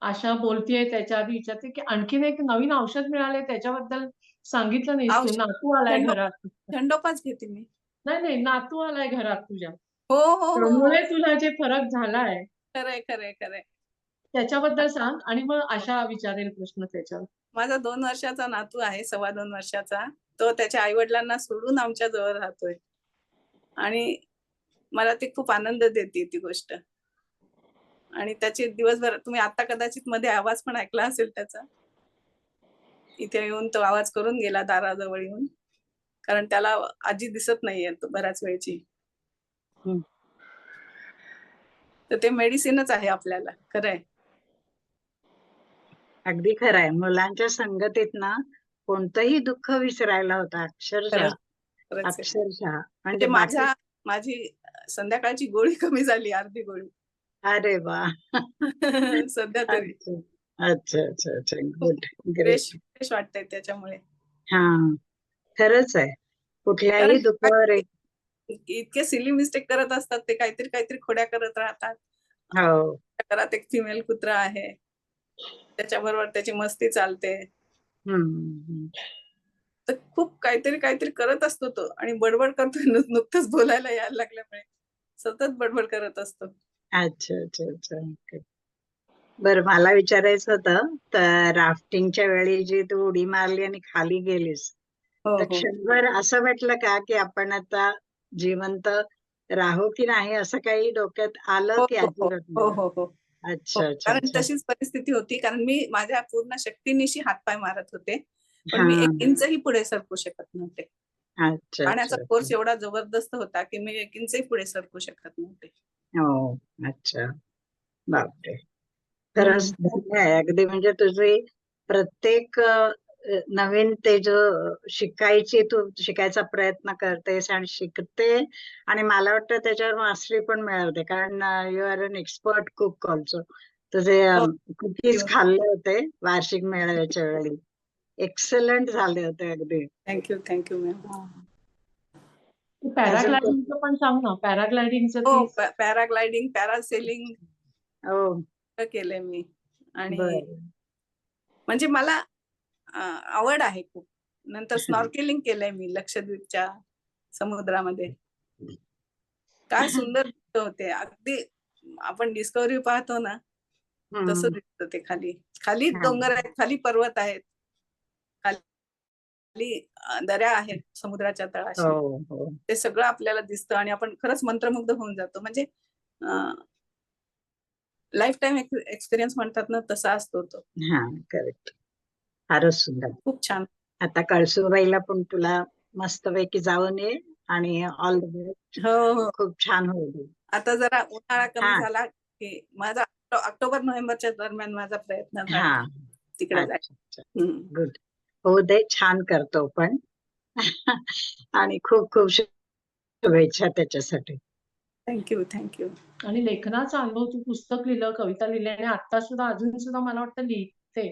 आशा बोलतीये त्याच्या आधी विचारते की आणखीन एक नवीन औषध मिळालंय त्याच्याबद्दल सांगितलं नाहीस तू. औषध नातू आलाय थंडो घरात. थंडोपाच घेते मी. नाही नाही नातू आलाय घरात तुझ्या. हो हो हो त्यामुळे तुला जे फरक झालाय खरंय खरंय खरंय. त्याच्याबद्दल सांग आणि मग आशा विचारेल प्रश्न त्याच्यावर. माझा 2 वर्षाचा नातू आहे, 2.25 वर्षाचा. तो त्याच्या आई वडिलांना सोडून आमच्या जवळ राहतोय आणि मला ती खूप आनंद देते ती गोष्ट. आणि त्याचे दिवसभर तुम्ही आता कदाचित मध्ये आवाज पण ऐकला असेल त्याचा. इथे येऊन तो आवाज करून गेला दाराजवळ येऊन, कारण त्याला आजी दिसत नाहीये तो बऱ्याच वेळची. तर ते मेडिसिनच आहे आपल्याला. खरंय. अगदी खरंय. मुलांच्या संगतीत ना कोणतंही दुःख विसरायला होतं अक्षरशः. खरंच आहे. अक्षरशः म्हणजे म्हणजे माझी संध्याकाळची गोळी कमी झाली, अर्धी गोळी. अरे वा. सध्या तरी अच्छा अच्छा अच्छा. खूप गुड. ग्रेट. फ्रेश वाटतंय त्याच्यामुळे. हा खरंच आहे. कुठल्याही कारण दुःखावर एक. इतके सिली मिस्टेक करत असतात ते, काहीतरी काहीतरी खोड्या करत राहतात. हो. घरात एक फिमेल कुत्रा आहे, त्याच्याबरोबर त्याची मस्ती चालते. हम्म. तर खूप काहीतरी काहीतरी करत असतो तो आणि बडबड करतो. नुकतंच बोलायला यायला लागल्यामुळे सतत बडबड करत असतो. अच्छा अच्छा अच्छा. ओके. बरं मला विचारायचं होतं, तर राफ्टिंगच्या वेळी जी तू उडी मारली आणि खाली गेलीस, हो तर हो क्षणभर असं वाटलं का की आपण आता जिवंत राहू की नाही, असं काही डोक्यात आलं हो की हो हो अजिबात हो नाही? हो हो. अच्छा अच्छा कारण अच्छा. तशीच परिस्थिती होती, कारण मी माझ्या पूर्ण शक्तीनिशी हातपाय मारत होते, पण हा. मी 1 इंचही पुढे सरकू शकत नव्हते. अच्छा पाण्याचा अच्छा. फोर्स एवढा जबरदस्त होता की मी 1 इंचही पुढे सरकू शकत नव्हते. हो. अच्छा. बापरे. खरंच धन्य आहे अगदी. म्हणजे तुझी प्रत्येक नवीन ते जो तू शिकायचा प्रयत्न करतेस आणि शिकते, आणि मला वाटतं त्याच्यावर मास्टरी पण मिळवते, कारण you are an expert cook also. तुझे हो कुकीज खाल्ले होते वार्षिक मेळाव्याच्या वेळी. एक्सलंट झाले होते अगदी. Thank you ma'am. पॅराग्लायडिंगचं पण सांग ना. पॅराग्लायडिंगचं हो ती पॅराग्लायडिंग, पॅरासेलिंग हो. केलंय मी. आणि बर. म्हणजे मला आवड आहे खूप. नंतर स्नॉर्केलिंग केलंय मी लक्षद्वीपच्या समुद्रामध्ये. काय सुंदर दृश्य होते. अगदी आपण डिस्कवरी पाहतो ना तसं हम्म. दिसतं ते. खाली खाली हा. डोंगर आहेत, खाली पर्वत आहेत, खाली दऱ्या आहेत समुद्राच्या तळाशी. हो हो ते सगळं आपल्याला दिसतं आणि आपण खरंच मंत्रमुग्ध होऊन जातो. म्हणजे लाईफ टाईम एक्सपिरियन्स म्हणतात ना, तसा असतो तो. हा करेक्ट. फारच सुंदर. खूप छान. आता कळसूबाईला पण तुला मस्तपैकी जाऊन ये आणि ऑल द बेस्ट. हो हो. खूप छान होईल. आता जरा उन्हाळा कमी हा झाला की माझा ऑक्टोबर नोव्हेंबरच्या दरम्यान माझा प्रयत्न हा राहील तिकडे जायचं. अच्छा अच्छा गुड. हो दे, छान करतो पण. आणि खूप खूप शुभेच्छा त्याच्यासाठी. थँक्यू. आणि लेखनाचा अनुभव, तू पुस्तक लिहिलं, कविता लिहिली आणि आता सुद्धा अजून सुद्धा मला वाटतं लिहिते.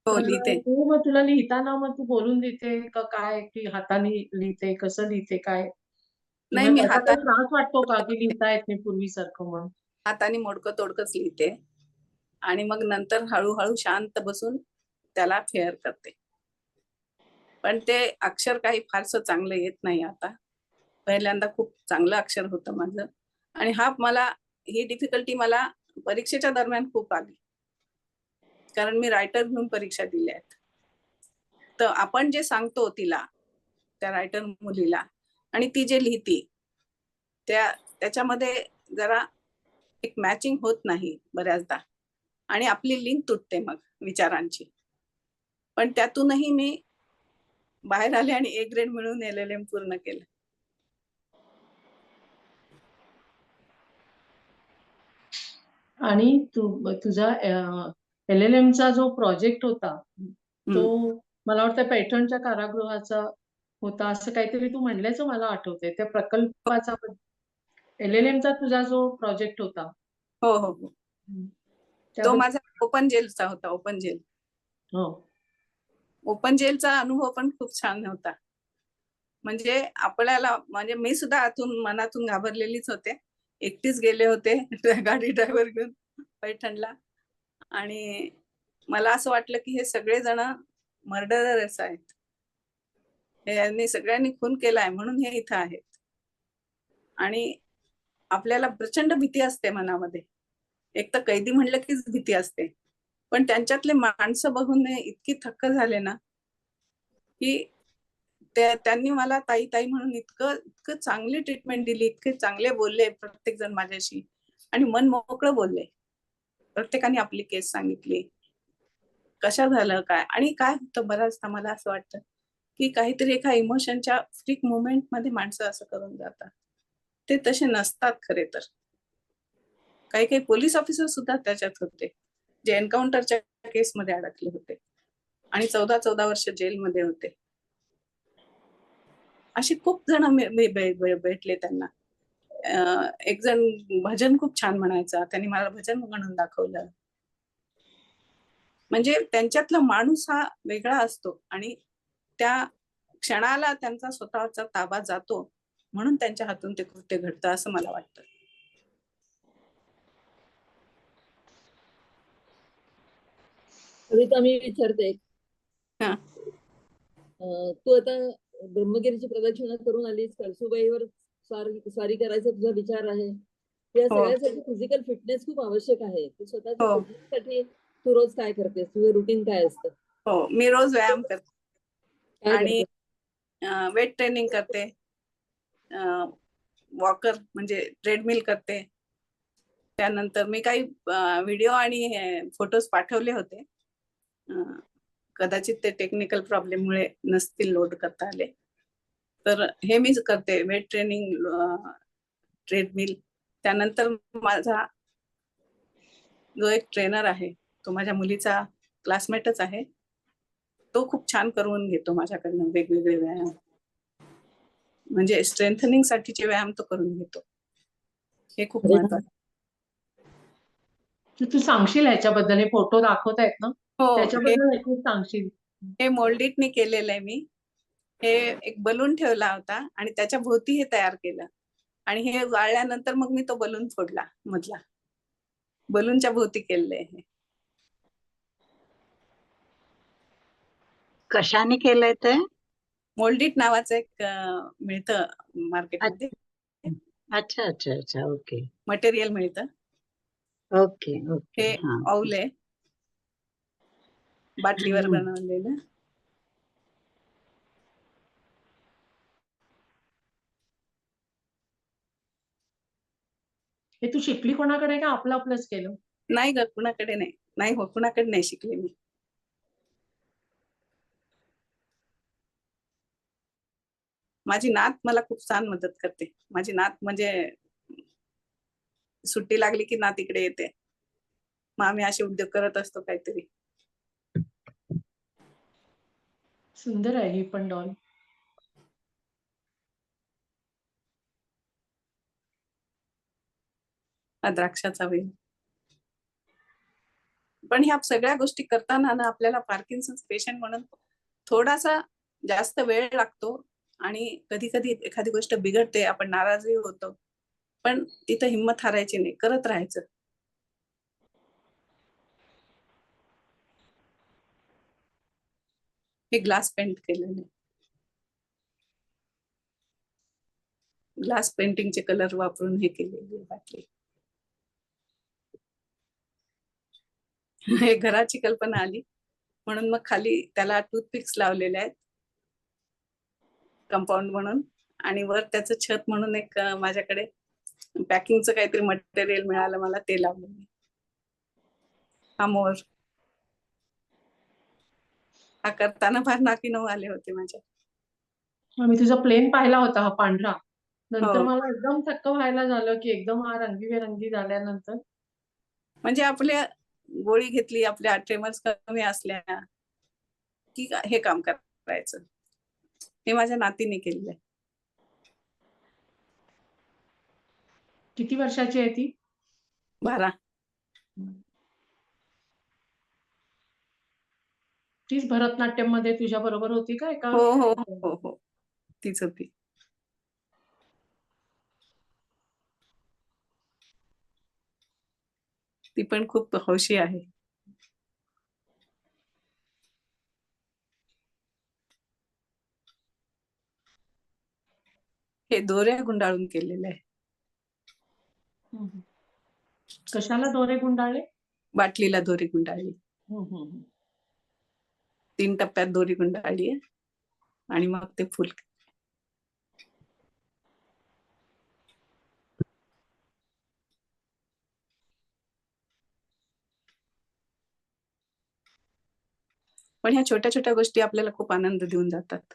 हो, तर लिहिते. तू मग तुला लिहिताना मग तू बोलून लिहिते का काय, की हाताने लिहिते, कसं लिहिते काय? नाही, किंवा मी त्याचा काही त्रास वाटतो का की लिहिता येत नाही पूर्वीसारखं म्हणून? हाताने मोडकं तोडकंच लिहिते आणि मग नंतर हळूहळू शांत बसून त्याला फेअर करते. पण ते अक्षर काही फारसं चांगलं येत नाही आता. पहिल्यांदा खूप चांगलं अक्षर होतं माझं आणि ही डिफिकल्टी मला परीक्षेच्या दरम्यान खूप आली, कारण मी रायटर घेऊन परीक्षा दिल्या आहेत. तर आपण जे सांगतो तिला, त्या रायटर मुलीला, आणि ती जे लिहिती त्याच्यामध्ये जरा एक मॅचिंग होत नाही बऱ्याचदा आणि आपली लिंक तुटते मग विचारांची. पण त्यातूनही मी बाहेर आले आणि A ग्रेड मिळवून LLM पूर्ण केलं. आणि तुझा LLM चा जो प्रोजेक्ट होता तो मला वाटतं पैठणच्या कारागृहाचा होता, असं काहीतरी तू म्हणल्याचं मला आठवतंय. त्या प्रकल्पाचा LLM चा तुझा जो प्रोजेक्ट होता. हो हो हो. तो त्याबद्दल. माझा ओपन जेलचा होता. Open jail. हो. ओपन जेलचा अनुभव पण खूप छान होता. म्हणजे आपल्याला, म्हणजे मी सुद्धा मनातून घाबरलेलीच होते. एकटीच गेले होते गाडी ड्रायव्हर घेऊन पैठणला आणि मला असं वाटलं की हे सगळेजण मर्डरर्स आहेत, यांनी सगळ्यांनी खून केलाय म्हणून हे इथं आहेत. आणि आपल्याला प्रचंड भीती असते मनामध्ये. एक तर कैदी म्हणलं कीच भीती असते, पण त्यांच्यातले माणसं बघून इतकी थक्क झाले ना की त्यांनी मला ताई ताई म्हणून इतकं चांगली ट्रीटमेंट दिली, इतके चांगले बोलले प्रत्येक जण माझ्याशी आणि मन मोकळं बोलले. प्रत्येकाने आपली केस सांगितली, कशा झालं काय. आणि काय होतं बऱ्याचदा मला असं वाटतं की काहीतरी एका इमोशनच्या फ्रीक मुवमेंट मध्ये माणसं असं करून जातात. ते तसे नसतात खरे तर. काही काही पोलीस ऑफिसर सुद्धा त्याच्यात होते जे एन्काउंटरच्या केसमध्ये अडकले होते आणि 14 वर्ष जेलमध्ये होते. असे खूप जण मी भेटले त्यांना. एक जण भजन खूप छान म्हणायचा, त्यांनी मला भजन म्हणून दाखवलं. म्हणजे त्यांच्यातला माणूस हा वेगळा असतो आणि त्या क्षणाला त्यांचा स्वतःचा ताबा जातो, म्हणून त्यांच्या हातून ते कृत्य घडतं असं मला वाटतं. कविता, मी विचारते. हा. तू आता ब्रह्मगिरीची प्रदक्षिणा करून आलीस, कळसूबाईवर स्वारी करायचा तुझा विचार आहे. या हो. सगळ्यासाठी फिजिकल फिटनेस खूप आवश्यक आहे. तू स्वतःच्या हो. फिटनेससाठी तू रोज काय करतेस? तुझं रुटीन काय असतं? हो, मी रोज व्यायाम करते काय आणि करतेस? वेट ट्रेनिंग करते, वॉकर म्हणजे ट्रेडमिल करते. त्यानंतर मी काही व्हिडिओ आणि फोटोज पाठवले होते, कदाचित ते टेक्निकल प्रॉब्लेममुळे नसतील लोड करता आले. तर हे मी करते, वेट ट्रेनिंग, ट्रेडमिल. त्यानंतर माझा जो एक ट्रेनर आहे तो माझ्या मुलीचा क्लासमेटच आहे, तो खूप छान करून घेतो माझ्याकडनं वेगवेगळे व्यायाम. म्हणजे स्ट्रेंथनिंग साठीचे व्यायाम तो करून घेतो. हे खूप महत्वाचं. तू सांगशील ह्याच्याबद्दल, हे फोटो दाखवतायत ना, हो, त्याच्याबद्दल खूप सांगशील? हे मोल्डिटने केलेलं आहे मी. हे एक बलून ठेवला होता आणि त्याच्या भोवती हे तयार केलं आणि हे वाळल्यानंतर मग मी तो बलून फोडला मधला. बलूनच्या भोवती केलेलं आहे हे. कशाने केलंय ते? मोल्डिट नावाचं एक मिळतं मार्केटमध्ये, अच्छा अच्छा अच्छा ओके. मटेरियल मिळतं ओके ओके हे हा औल आहे बाटलीवर बनवलेलं. हे तू शिकली कोणाकडे का आपलं आपलंच केलं? नाही ग, कुणाकडे नाही. नाही हो, कुणाकडे नाही शिकले मी. माझी नात मला खूप छान मदत करते. माझी नात म्हणजे सुट्टी लागली की नात इकडे येते. मग आम्ही असे उद्योग करत असतो काहीतरी. सुंदर आहे ही पण डॉल. हा द्राक्षाचा वेल. पण ह्या सगळ्या गोष्टी करताना ना आपल्याला पार्किन्सन्स पेशंट म्हणून थोडासा जास्त वेळ लागतो आणि कधी कधी एखादी गोष्ट बिघडते, आपण नाराजही होतो, पण तिथं हिंमत हारायची नाही, करत राहायचं. हे ग्लास पेंट केलेले, ग्लास पेंटिंगचे कलर वापरून हे केलेली बाटली. हे घराची कल्पना आली म्हणून मग खाली त्याला टूथपिक्स लावलेले आहेत कंपाऊंड म्हणून, आणि वर त्याचं छत म्हणून एक माझ्याकडे पॅकिंगचं काहीतरी मटेरियल मिळालं मला, ते लावलं. हा मोर. हा करताना फार नाकी नऊ आले होते माझ्या. मी तुझा प्लेन पाहिला होता हा पांढरा, नंतर हो, मला एकदम थक्क व्हायला झालं की एकदम हा रंगीबेरंगी झाल्यानंतर. म्हणजे आपल्या गोळी घेतली, आपल्या ट्रेमर्स कमी असल्या की हे काम करायचं. हे माझ्या नातीने केलेलं आहे. किती वर्षाची आहे ती? 12. तीच भरतनाट्यम मध्ये तुझ्या बरोबर होती का एका? हो हो हो हो, तीच होती. ती पण खूप हौशी आहे. हे दोऱ्या गुंडाळून केलेलं आहे. कशाला दोरे गुंडाळले? बाटलीला दोरी गुंडाळली. 3 टप्प्यात दोरी गुंडाळली आहे आणि मग ते फुल. पण ह्या छोट्या छोट्या गोष्टी आपल्याला खूप आनंद देऊन जातात.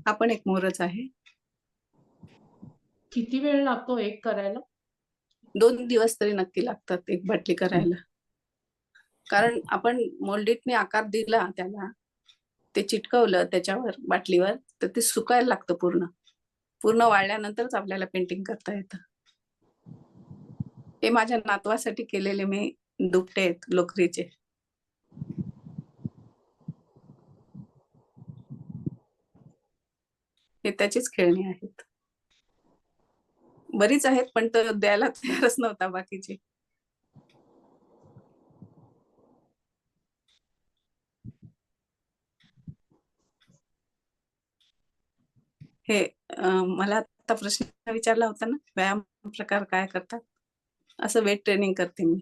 हा पण एक मोरच आहे. किती वेळ लागतो एक करायला? 2 दिवस तरी नक्की लागतात एक बाटली करायला. कारण आपण मोल्डिटने आकार दिला त्याला, ते चिटकवलं त्याच्यावर बाटलीवर, तर ते सुकायला लागतं पूर्ण. पूर्ण वाळल्यानंतरच आपल्याला पेंटिंग करता येतं. हे माझ्या नातवासाठी केलेले मी दुपटे आहेत लोकरीचे. हे त्याचीच खेळणी आहेत. बरीच आहेत पण तर द्यायला तयारच नव्हता बाकीचे. हे मला आता प्रश्न विचारला होता ना, व्यायाम प्रकार काय करतात, असं वेट ट्रेनिंग करते मी.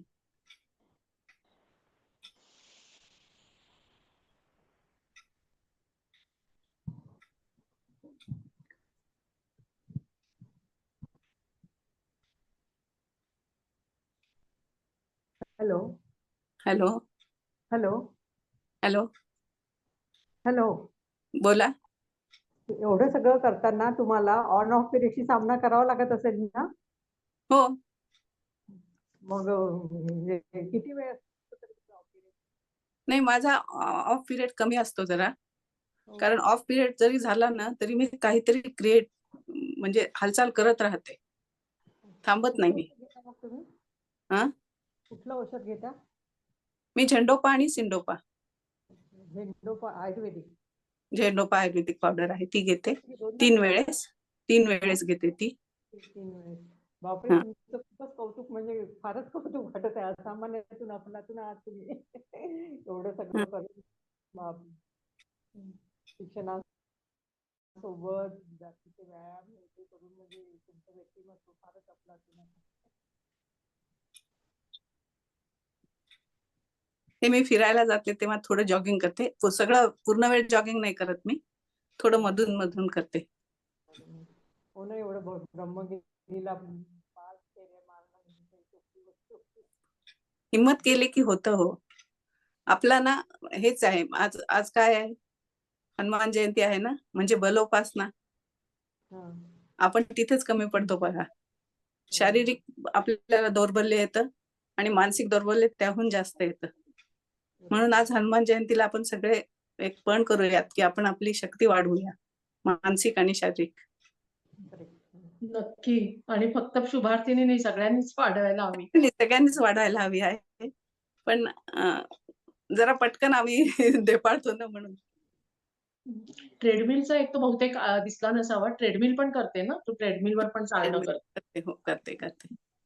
Hello hello hello hello, hello. बोला. एवढं सगळं करताना तुम्हाला ऑन ऑफ पिरियडशी सामना करावा लागत असेल ना? हो, मग म्हणजे किती वेळ असतो तरी तुमचा off period? नाही माझा ऑफ पिरियड कमी असतो जरा. कारण ऑफ पिरियड जरी झाला ना तरी मी काहीतरी क्रिएट म्हणजे हालचाल करत राहते, थांबत नाही कुठलं मी. औषध घेता मग तुम्ही? हा, कुठलं औषध घेता? मी झेंडोपा आणि सिंडोपा. झेंडोपा आयुर्वेदिक? झेंडोपा आयुर्वेदिक पावडर आहे ती घेते. किती दोनदा 3 घेता? वेळेस 3 हा? वेळेस घेते ती. 3 वेळेस. बापरे, हा, तुमचं खूपच कौतुक, म्हणजे फारच कौतुक वाटत आहे. असामान्यातून अफलातून आहात तुम्ही. एवढं हा. सगळं करून बाप. शिक्षणा सोबत जास्तीचे व्यायाम हे ते करून म्हणजे तुमचं व्यक्तिमत्व फारच अफलातून आहे. हे मी फिरायला जाते तेव्हा थोडं जॉगिंग करते. तो सगळं पूर्ण वेळ जॉगिंग नाही करत मी, थोडं मधून मधून करते. हो ना, एवढं ब्रह्मगिरीला पाच फेऱ्या मारणं म्हणजे काही सोपी गोष्ट नाही. हिम्मत केली की होतं हो. आपला ना हेच आहे. आज आज काय आहे, हनुमान जयंती आहे ना, म्हणजे बलोपासना. हा. आपण तिथेच कमी पडतो बघा. शारीरिक आपल्याला दौर्बल्य येतं आणि मानसिक दौर्बल्य त्याहून जास्त येतं. म्हणून आज हनुमान जयंतीला आपण सगळे एक पण करूयात की आपण आपली शक्ती वाढवूया, मानसिक आणि शारीरिक. नक्की. आणि फक्त शुभार्थिनी नाही, सगळ्यांनीच वाढवायला हवी. आणि सगळ्यांनीच वाढायला हवी आहे. पण जरा पटकन आम्ही देपाळतो ना, म्हणून. ट्रेडमिलचा एक तो बहुतेक दिसला नसावा. ट्रेडमिल पण करते ना तू? ट्रेडमिलवर पण चालणं करते. करते, हो करते.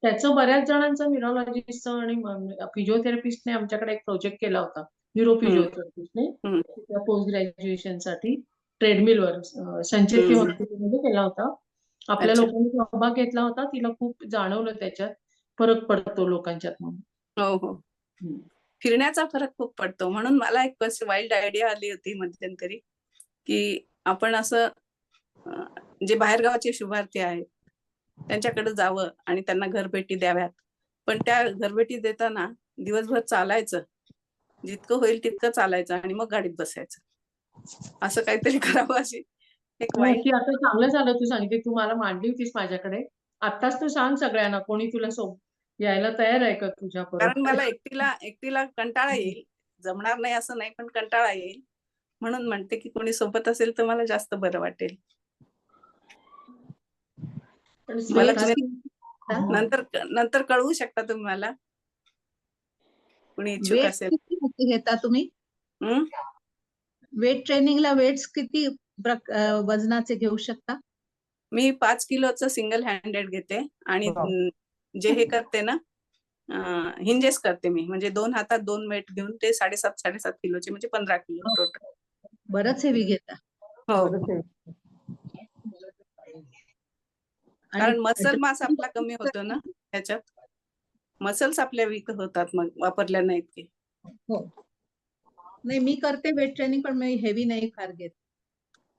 त्याचं बऱ्याच जणांचं न्यूरोलॉजिस्टचं आणि फिजिओथेरपिस्टने आमच्याकडे एक प्रोजेक्ट केला होता. न्यूरो फिजिओथेरपिस्टने हम्म. पोस्ट ग्रॅज्युएशनसाठी ट्रेडमिलवर संचेती हॉस्पिटलमध्ये केला होता. आपल्या अच्छा. लोकांनी सहभाग घेतला होता. तिला खूप जाणवलं त्याच्यात फरक पडतो लोकांच्यात म्हणून. हो हो. फिरण्याचा फरक खूप पडतो. म्हणून मला एक वाईल्ड आयडिया आली होती मध्यंतरी की आपण असं जे बाहेरगावाचे शुभार्थी आहेत त्यांच्याकडे जावं आणि त्यांना घरभेटी द्याव्यात. पण त्या घरभेटी देताना दिवसभर चालायचं, जितकं होईल तितकं चालायचं आणि मग गाडीत बसायचं. असं काहीतरी करावं, अशी एक वाईल्ड. की आता चांगलं झालं तू सांगितली. तू मला मांडली होतीस माझ्याकडे. आत्ताच तू सांग सगळ्यांना, कोणी तुला यायला तयार आहे का तुझ्या कारण मला बरोबर? एकटीला कंटाळा येईल. जमणार नाही असं नाही, पण कंटाळा येईल. म्हणून म्हणते की कोणी सोबत असेल तर मला जास्त बरं वाटेल. मला तुम्ही नंतर कळवू शकता तुम्ही मला, कोणी इच्छुक वेट असेल. किती घेता तुम्ही? हम्म. वेट ट्रेनिंगला वेट्स किती वजनाचे घेऊ शकता? मी 5 किलोचं सिंगल हँडेड घेते आणि जे हे करते ना, हिंजेस करते मी, म्हणजे 2 हातात 2 वेट घेऊन ते 7.5 किलोचे, म्हणजे 15 किलो टोटल. बरंच हेवी घेता. हो. आणि कारण मसल मास आपला कमी होतो ना ह्याच्यात. मसल्स आपल्या वीक होतात मग वापरल्या नाहीत की. हो. नाही, मी करते वेट ट्रेनिंग, पण मी हेवी नाही फार घेत.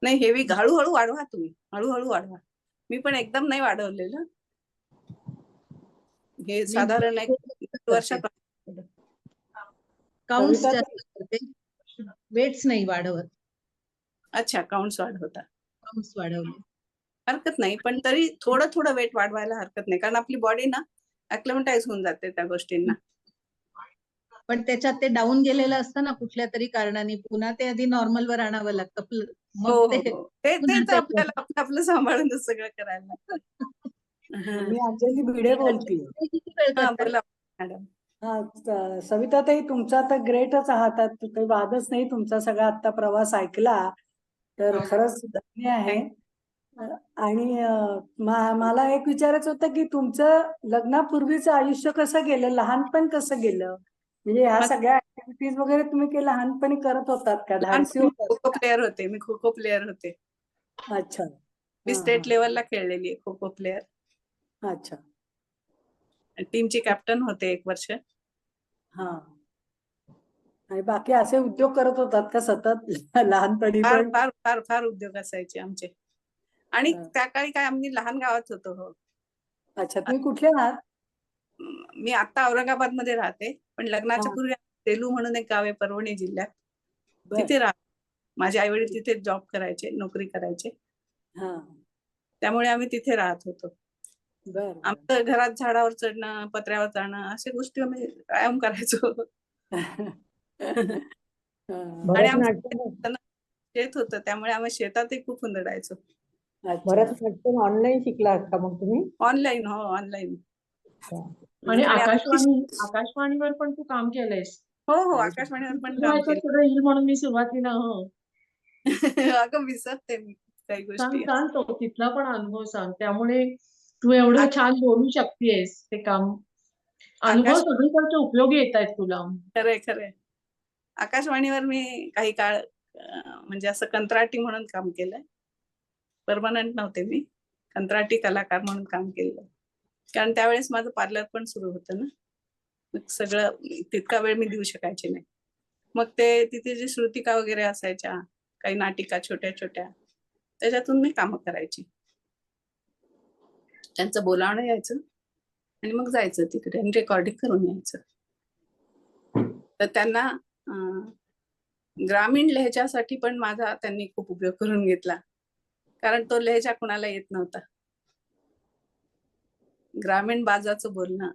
नाही, हेवी हळूहळू वाढवा तुम्ही, हळूहळू वाढवा. मी पण एकदम नाही वाढवलेलं. हे साधारण एक वर्षात. काउंट्स जास्त करते, वेट्स नाही वाढवत. अच्छा, काउंट्स वाढवता. काउंट्स वाढवले हरकत नाही, पण तरी थोडं वेट वाढवायला हरकत नाही, कारण आपली बॉडी ना ऍक्लिमेटाइज होऊन जाते त्या गोष्टींना. पण त्याच्यात ते डाऊन गेलेलं असतं ना कुठल्या तरी कारणाने, पुन्हा ते आधी नॉर्मल वर आणावं लागतं. हो मग हो ते हो. ते तर आपल्याला आपलं सांभाळूनच सगळं करायला लागतं. मी अंजली भिडे बोलतीये. किती वेळ हा, करता? बोला मॅडम. हा, सविताताई तुमचा तर ग्रेटच आहात, काही वादच नाही. तुमचा सगळा आता प्रवास ऐकला तर खरंच धन्य आहे. आणि मला एक विचारायचं होतं की तुमचं लग्नापूर्वीचं आयुष्य कसं गेलं, लहानपण कसं गेलं, म्हणजे ह्या सगळ्या ऍक्टिव्हिटीज वगैरे तुम्ही लहानपणी करत होतात का, धाडसी होतात? खो खो प्लेअर होते मी, खो खो प्लेअर होते. अच्छा. मी स्टेट लेवलला खेळलेली आहे खो खो प्लेअर. अच्छा. टीमची कॅप्टन होते 1 वर्ष. हा. आणि बाकी असे उद्योग करत होतात का सतत लहानपणी फार पण? फार फार फार उद्योग असायचे आमचे. आणि त्या काळी काय आम्ही लहान गावात होतो. हो. अच्छा, तुम्ही कुठले आहात? मी आता औरंगाबाद मध्ये राहते, पण लग्नाच्या पूर्वी सेलू म्हणून एक गाव आहे परभणी जिल्ह्यात, तिथे माझे आई वडील तिथे जॉब करायचे, नोकरी करायचे. त्यामुळे आम्ही तिथे राहत होतो. आमचं घरात झाडावर चढणं, पत्र्यावर चढणं, अशा गोष्टी आम्ही कायम करायचो. आणि आमचं शेत होतं, त्यामुळे आम्ही शेतातही खूप हुंदडायचो. भरतनाट्यम ऑनलाईन शिकलात का मग तुम्ही? ऑनलाईन. हो, ऑनलाईन. आणि आकाशवाणीवर पण तू काम केलंयस? हो हो, आकाशवाणीवर पण काम केलं. थोडं येईल म्हणून मी सुरुवातीला अगं विसरते मी काही गोष्टी. सांग तो तिथला पण अनुभव सांग, त्यामुळे तू एवढं छान बोलू शकतेस. ते काम अनुभव सगळीकडचे उपयोगी येत आहेत तुला. खरंय. आकाशवाणीवर मी काही काळ म्हणजे असं कंत्राटी म्हणून काम केलंय. परमनंट नव्हते मी, कंत्राटी कलाकार म्हणून काम केलं. कारण त्यावेळेस माझं पार्लर पण सुरू होतं ना, मग सगळं तितका वेळ मी देऊ शकायचे नाही. मग ते तिथे जे श्रुतिका वगैरे असायच्या, काही नाटिका छोट्या छोट्या, त्याच्यातून मी कामं करायची. त्यांचं बोलावणं यायचं आणि मग जायचं तिकडे आणि रेकॉर्डिंग करून यायचं. तर त्यांना ग्रामीण लहेजासाठी पण माझा त्यांनी खूप उपयोग करून घेतला, कारण तो लहेजा कुणाला येत नव्हता. ग्रामीण बाजाचं बोलणं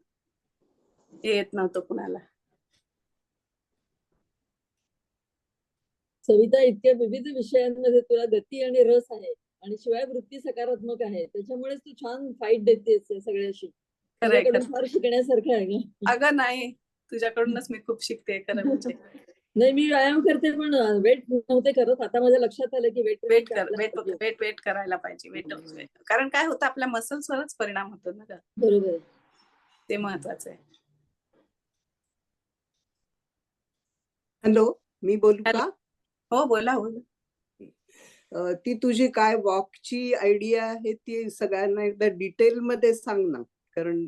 हे येत नव्हतं कुणाला. सविता, इतक्या विविध विषयांमध्ये तुला गती आणि रस आहे आणि शिवाय वृत्ती सकारात्मक आहे, त्याच्यामुळेच तू छान फाईट देतेस या सगळ्याशी. खरंय, तुझ्याकडून खरं. फार शिकण्यासारखं आहे का? अगं नाही, तुझ्याकडूनच मी खूप शिकते खरं म्हणजे. नाही, मी व्यायाम करते पण वेट नव्हते करत. आता माझ्या लक्षात आलं की वेट करायला पाहिजे. कारण काय होतं, आपल्या मसल्सवरच परिणाम होतो ना ग. बरोबर आहे. ते महत्वाचं आहे. हॅलो, मी बोलू हॅलो. का? हो, बोला. ती तुझी काय वॉकची आयडिया आहे ती सगळ्यांना एकदा डिटेल मध्ये सांग ना, कारण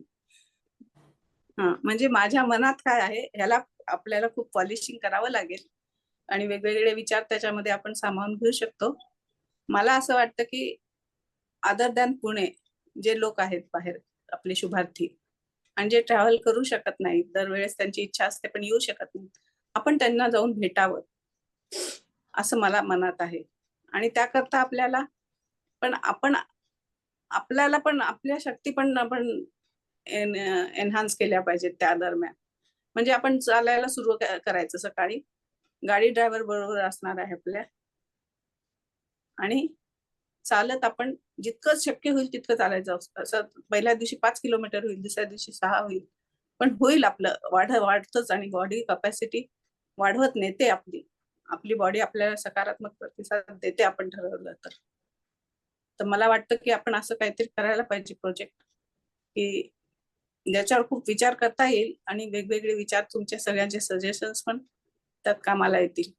म्हणजे माझ्या मनात काय आहे ह्याला आपल्याला खूप पॉलिशिंग करावं लागेल आणि वेगवेगळे विचार त्याच्यामध्ये आपण सामावून घेऊ शकतो. मला असं वाटतं की अदर दॅन पुणे जे लोक आहेत बाहेर, आपले शुभार्थी, आणि जे ट्रॅव्हल करू शकत नाही, दरवेळेस त्यांची इच्छा असते पण येऊ शकत नाही, आपण त्यांना जाऊन भेटावं असं मला मनात आहे. आणि त्याकरता आपल्याला पण आपल्या शक्ती पण आपण एनहान्स केल्या पाहिजेत त्या दरम्यान. म्हणजे आपण चालायला सुरू करायचं सकाळी, गाडी ड्रायव्हर बरोबर असणार आहे आपल्या, आणि चालत आपण जितकं शक्य होईल तितकं चालायचं. असं पहिल्या दिवशी 5 किलोमीटर होईल, दुसऱ्या दिवशी 6 होईल, पण होईल आपलं वाढतच. आणि बॉडी कॅपॅसिटी वाढवत नेते आपली बॉडी आपल्याला सकारात्मक प्रतिसाद देते आपण ठरवलं तर मला वाटतं की आपण असं काहीतरी करायला पाहिजे प्रोजेक्ट की ज्याच्यावर खूप विचार करता येईल आणि वेगवेगळे विचार, तुमचे सगळ्यांचे सजेशन्स पण त्यात कामाला येतील.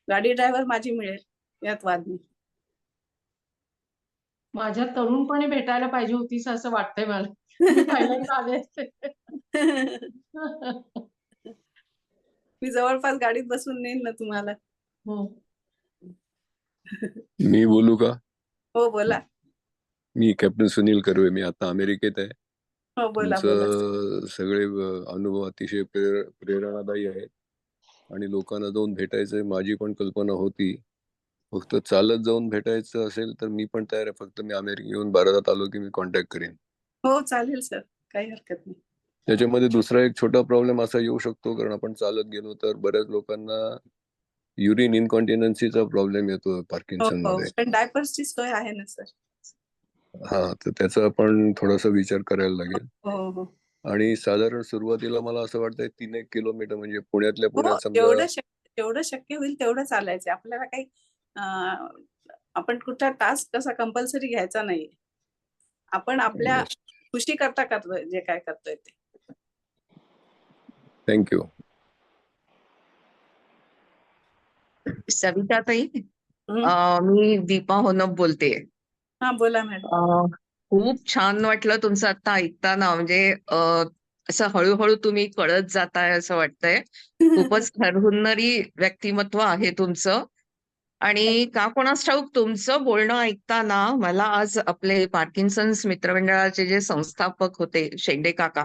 गाडी ड्रायव्हर माझी मिळेल, यात वाद नाही. माझ्या तरुणपणी भेटायला पाहिजे होतीस असं वाटतंय मला. मी पहिल्यांदा आले असते. मी जवळपास गाडीत बसून नेईन ना तुम्हाला. हो. मी बोलू का? हो, बोला. मी कॅप्टन सुनील कर्वे. मी आता अमेरिकेत आहे. हो, बोला. तुमचं सगळे अनुभव अतिशय प्रेरणादायी आहेत आणि लोकांना जाऊन भेटायचंय माझी पण कल्पना होती. फक्त चालत जाऊन भेटायचं असेल तर मी पण तयार आहे. फक्त मी अमेरिकेहून भारतात आलो की मी कॉन्टॅक्ट करेन. हो, चालेल सर, काही हरकत नाही. त्याच्यामध्ये दुसरा एक छोटा प्रॉब्लेम असा येऊ शकतो, कारण आपण चालत गेलो तर बऱ्याच लोकांना युरिन इनकॉन्टिनन्सीचा प्रॉब्लेम येतो पार्किन्सन मध्ये. पण डायपर्सची सोय आहे ना सर? हा, तर त्याचा आपण थोडासा विचार करायला लागेल. हो. आणि साधारण सुरुवातीला मला असं वाटतंय 3-1 किलोमीटर, म्हणजे पुण्यातल्या हो, पुण्यात समजा जेवढं शक्य होईल तेवढं चालायचं. आपल्याला काही आपण कुठला टास्क कसा कंपल्सरी घ्यायचा नाही. आपण आपल्या खुशी करता करतोय जे काय करतोय ते. थँक्यू. सविता ताई, मी दीपा होनप बोलते. हा, बोला मॅडम. खूप छान वाटलं तुमचं आता ऐकताना. म्हणजे असं हळूहळू तुम्ही कळत जाताय असं वाटतंय. खूपच थरहुन्नरी व्यक्तिमत्व आहे तुमचं. आणि का कोणास ठाऊक तुमचं बोलणं ऐकताना मला आज आपले पार्किन्सन्स मित्रमंडळाचे जे संस्थापक होते शेंडे काका,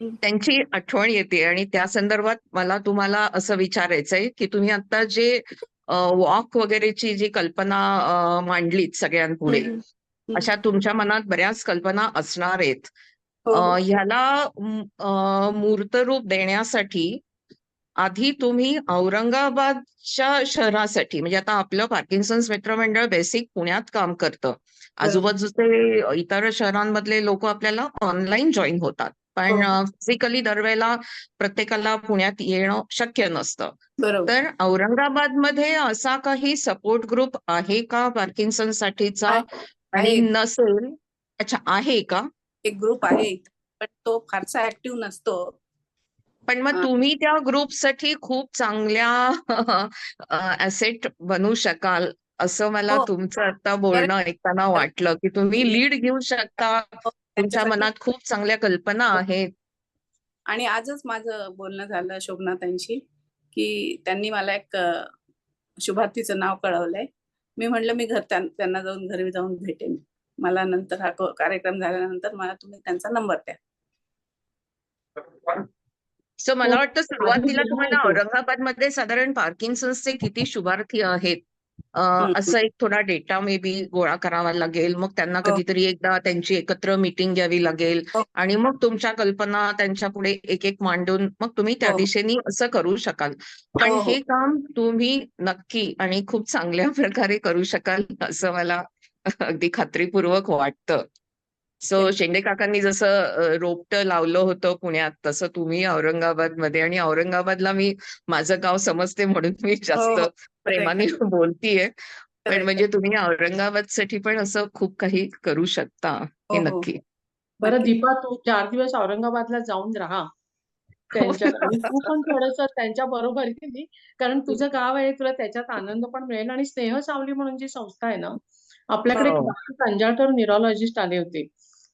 त्यांची आठवण येते. आणि त्या संदर्भात मला तुम्हाला असं विचारायचंय की तुम्ही आता जे वॉक वगैरेची जी कल्पना मांडलीत सगळ्यांपुढे, अशा तुमच्या मनात बऱ्याच कल्पना असणार आहेत. ह्याला मूर्तरूप देण्यासाठी आधी तुम्ही औरंगाबादच्या शहरासाठी, म्हणजे आता आपलं पार्किन्सन्स मित्रमंडळ बेसिक पुण्यात काम करतं. आजूबाजूचे इतर शहरांमधले लोक आपल्याला ऑनलाईन जॉईन होतात, पण फिजिकली दरवेळेला प्रत्येकाला पुण्यात येणं शक्य नसतं. तर औरंगाबादमध्ये असा काही सपोर्ट ग्रुप आहे का पार्किन्सनसाठीचा? आणि नसेल, अच्छा आहे का? एक ग्रुप आहे, पण तो फारसा ऍक्टिव्ह नसतो. पण मग हा. तुम्ही त्या ग्रुपसाठी खूप चांगल्या ऍसेट बनू शकाल असं मला हो तुमचं आता खरंच बोलणं ऐकताना खरंच वाटलं, की तुम्ही मी लीड घेऊ शकता. तुमच्या त्यांच्यासाठी मनात खूप चांगल्या कल्पना हो. आहेत. आणि आजच माझं बोलणं झालं शोभनाताईंशी की त्यांनी मला एक शुभार्थीचं नाव कळवलंय. मी म्हटलं मी त्यांना जाऊन घरी जाऊन भेटेन. मला नंतर हा कार्यक्रम झाल्यानंतर मला तुम्ही त्यांचा नंबर द्या. सो हो मला वाटतं आधी सुरुवातीला बोलणं तुम्हाला होतो. औरंगाबादमध्ये साधारण पार्किन्सन्सचे किती शुभार्थी आहेत असा एक थोडा डेटा मे बी गोळा करावा लागेल. मग त्यांना हो कधीतरी एकदा त्यांची एकत्र मीटिंग घ्यावी लागेल हो आणि मग तुमच्या कल्पना त्यांच्या पुढे एक एक मांडून मग तुम्ही त्या हो दिशेने असं करू शकाल. पण हो हे काम तुम्ही नक्की आणि खूप चांगल्या प्रकारे करू शकाल असं मला अगदी खात्रीपूर्वक वाटतं. So thank you. शेंडे काकांनी जसं रोपटं लावलं होतं पुण्यात, तसं तुम्ही औरंगाबादमध्ये, आणि औरंगाबादला मी माझं गाव समजते म्हणून मी हो जास्त हो खरंय प्रेमाने खरंय बोलतीये. पण खरंय म्हणजे तुम्ही औरंगाबादसाठी पण असं खूप काही करू शकता, हे हो हो नक्की. बरं नक्की दीपा, तू 4 दिवस औरंगाबादला जाऊन राहा त्यांच्याकडे आणि तू पण थोडंसं त्यांच्या बरोबरीने, कारण तुझं गाव आहे, तुला त्याच्यात आनंद पण मिळेल. आणि स्नेह सावली म्हणून जी संस्था आहे ना, आपल्याकडे हो. डॉक्टर कंजाळकर न्यूरोलॉजिस्ट आले होते.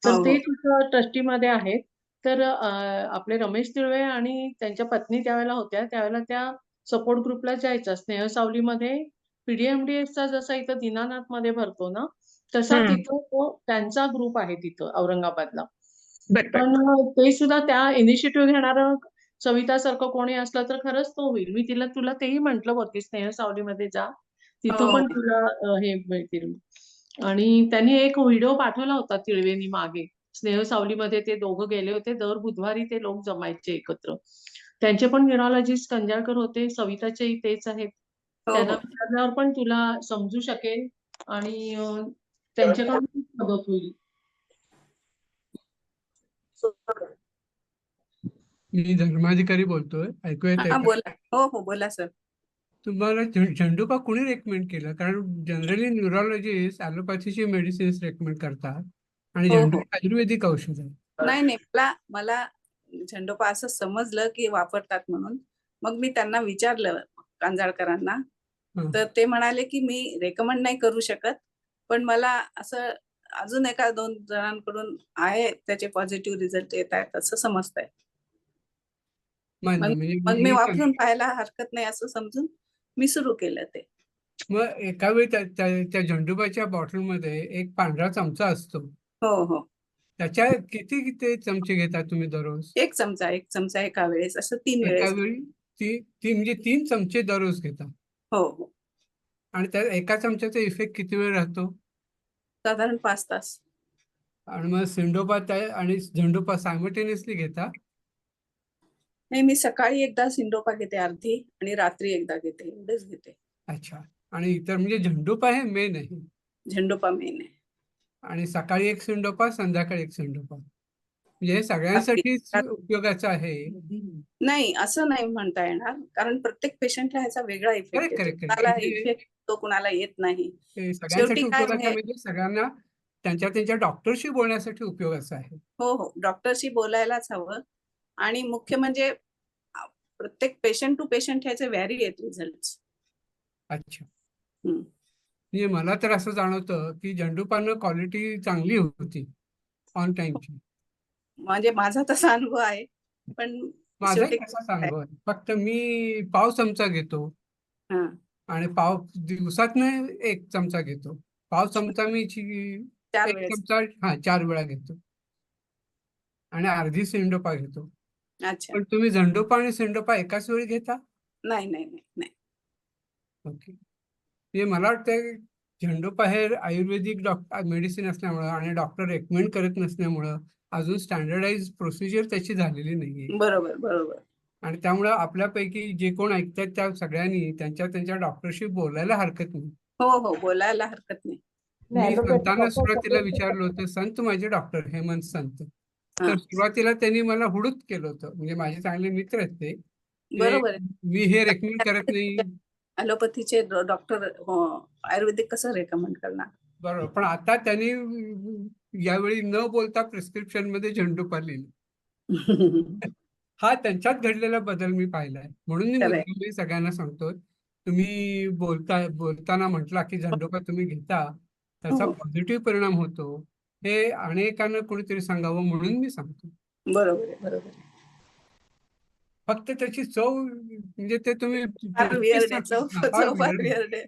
तर हो ते हो तिथं ट्रस्टीमध्ये आहेत. तर आपले रमेश तिळवे आणि त्यांच्या पत्नी त्यावेळेला होत्या. त्यावेळेला त्या सपोर्ट ग्रुपला जायच्या. स्नेह सावलीमध्ये पीडीएमडीएसचा जसा इथं दीनानाथमध्ये भरतो ना, तसा हम्म. तिथं तो त्यांचा ग्रुप आहे तिथं औरंगाबादला. बरोबर. पण ते सुद्धा त्या इनिशिएटिव्ह घेणारं सवितासारखं कोणी असलं तर खरंच तो होईल. मी तुला तेही म्हटलं वरती स्नेह सावलीमध्ये जा. हो तिथं हो पण तुला हे मिळतील. आणि त्यांनी एक व्हिडिओ पाठवला होता तिळवेनी मागे. स्नेह सावलीमध्ये ते दोघं गेले होते. दर बुधवारी ते लोक जमायचे एकत्र. त्यांचे पण न्यूरोलॉजिस्ट कंजाळकर होते. सविताचेही तेच आहेत. हो त्यांना हो विचारल्यावर पण तुला समजू शकेल आणि त्यांच्याकडून खूप मदत होईल. मी धर्माधिकारी बोलतोय. ऐकू येतंय हा का? बोला. हो हो बोला सर. तुम्हाला झंडूबा कोणी रेकमेंड केलं? कारण जनरली न्यूरोलॉजिस्ट ॲलोपॅथीची मेडिसिन्स रेकमेंड करतात आणि हो हो झंडूबा आयुर्वेदिक औषध आहे. नाही नाही मला मला झंडोपा असं समजलं की वापरतात म्हणून. मग मी त्यांना विचारलं कांजाळकरांना, हं. तर ते म्हणाले की मी रेकमेंड नाही करू शकत, पण मला असं अजून एका 2 जणांकडून आहे त्याचे पॉझिटिव्ह रिझल्ट येत आहेत असं समजतंय. मान्य. मग म्हणजे मग मी मी वापरून पाहायला हरकत नाही असं समजून मी सुरू केलं ते. मग एका वेळी त्या झंडूबाच्या बॉटलमध्ये एक पांढरा चमचा असतो. हो हो त्याच्या किती ते चमचे घेता तुम्ही दररोज? 1 चमचा एका वेळेस असं 3 एका वेळेस. वेळी ती म्हणजे 3 चमचे दररोज घेता हो हो आणि त्या एका चमच्याचा इफेक्ट किती वेळ राहतो? साधारण 5 तास. आणि मग सिंडोपा आणि झंडूपा सायमल्टेनियसली घेता? नाही मी सकाळी एकदा सिंडोपा घेते अर्धी आणि रात्री एकदा घेते, एवढेच घेते. अच्छा. आणि इतर म्हणजे झंडूपा हे मेन आहे. झेंडोपा मेन आहे. आणि सकाळी एक सिंडोपा, संध्याकाळी एक सिंडोपा. म्हणजे हे रात्री सगळ्यांसाठीच रात्री- उपयोगाचं आहे. नाही असं नाही म्हणता येणार, कारण प्रत्येक पेशंटला ह्याचा वेगळा इफेक्ट करेक्ट, येतो. Correct, correct. कुणाला म्हणजे इफेक्ट तो कुणाला येत नाही. हे शेवटी सगळ्यांसाठी काय उपयोगाचं आहे, म्हणजे सगळ्यांना त्यांच्या डॉक्टरशी बोलण्यासाठी उपयोगाचं आहे. हो हो डॉक्टरशी बोलायलाच हवं. आणि मुख्य म्हणजे प्रत्येक पेशंट टू पेशंट ह्याचे व्हॅरी आहेत रिझल्ट. अच्छा. म्हणजे मला तर असं जाणवतं की झंडूपानं क्वालिटी चांगली होती ऑन टाइमची. म्हणजे माझा तसा अनुभव आहे, पण माझाही शेवटी तसाच अनुभव आहे. फक्त मी पाव चमचा घेतो हा आणि दिवसातनं 1 चमचा घेतो. पाव चमचा मी 4 1 वेळेस. चमचा 4 वेळा घेतो आणि अर्धी सिंडोपा घेतो. अच्छा. पण तुम्ही झंडोपा आणि सिंडोपा एकाच वेळी घेता? नाही नाही नाही नाही. ओके. म्हणजे मला वाटतं झंडोपा हे आयुर्वेदिक मेडिसिन असल्यामुळं आणि डॉक्टर रेकमेंड करत नसल्यामुळं अजून स्टँडर्डाइज प्रोसिजर त्याची झालेली नाहीये. बरोबर बरोबर. आणि त्यामुळं आपल्यापैकी जे कोण ऐकतात त्या सगळ्यांनी त्यांच्या डॉक्टरशी बोलायला हरकत नाही. हो हो बोलायला हरकत नाही. मी संतांना सुरुवातीला विचारलं होतं, संत माझे डॉक्टर हेमंत संत. हा तर सुरुवातीला त्यांनी मला हुडूत केलं होतं. म्हणजे माझे चांगले मित्र आहेत ते. बरोबर आहे. मी हे रेकमेंड करत नाही. ॲलोपॅथीचे डॉक्टर आयुर्वेदिक कसं रेकमेंड करणार? बरोबर. पण आता त्यांनी यावेळी न बोलता प्रिस्क्रिप्शन मध्ये झंडूपा लिहिली. हा त्यांच्यात घडलेला बदल मी पाहिलाय. म्हणून मी खरंय. मुद्दाम सगळ्यांना सांगतोय, तुम्ही बोलताना म्हटला की झंडोबा तुम्ही घेता त्याचा हो पॉझिटिव्ह परिणाम होतो, हे अनेकांना कोणीतरी सांगावं म्हणून मी सांगतो. बरोबर आहे, बरोबर आहे. फक्त त्याची चव म्हणजे ते तुम्ही फार विअर्ड आहे, चव फार चव फार weird आहे. विअर्ड आहे.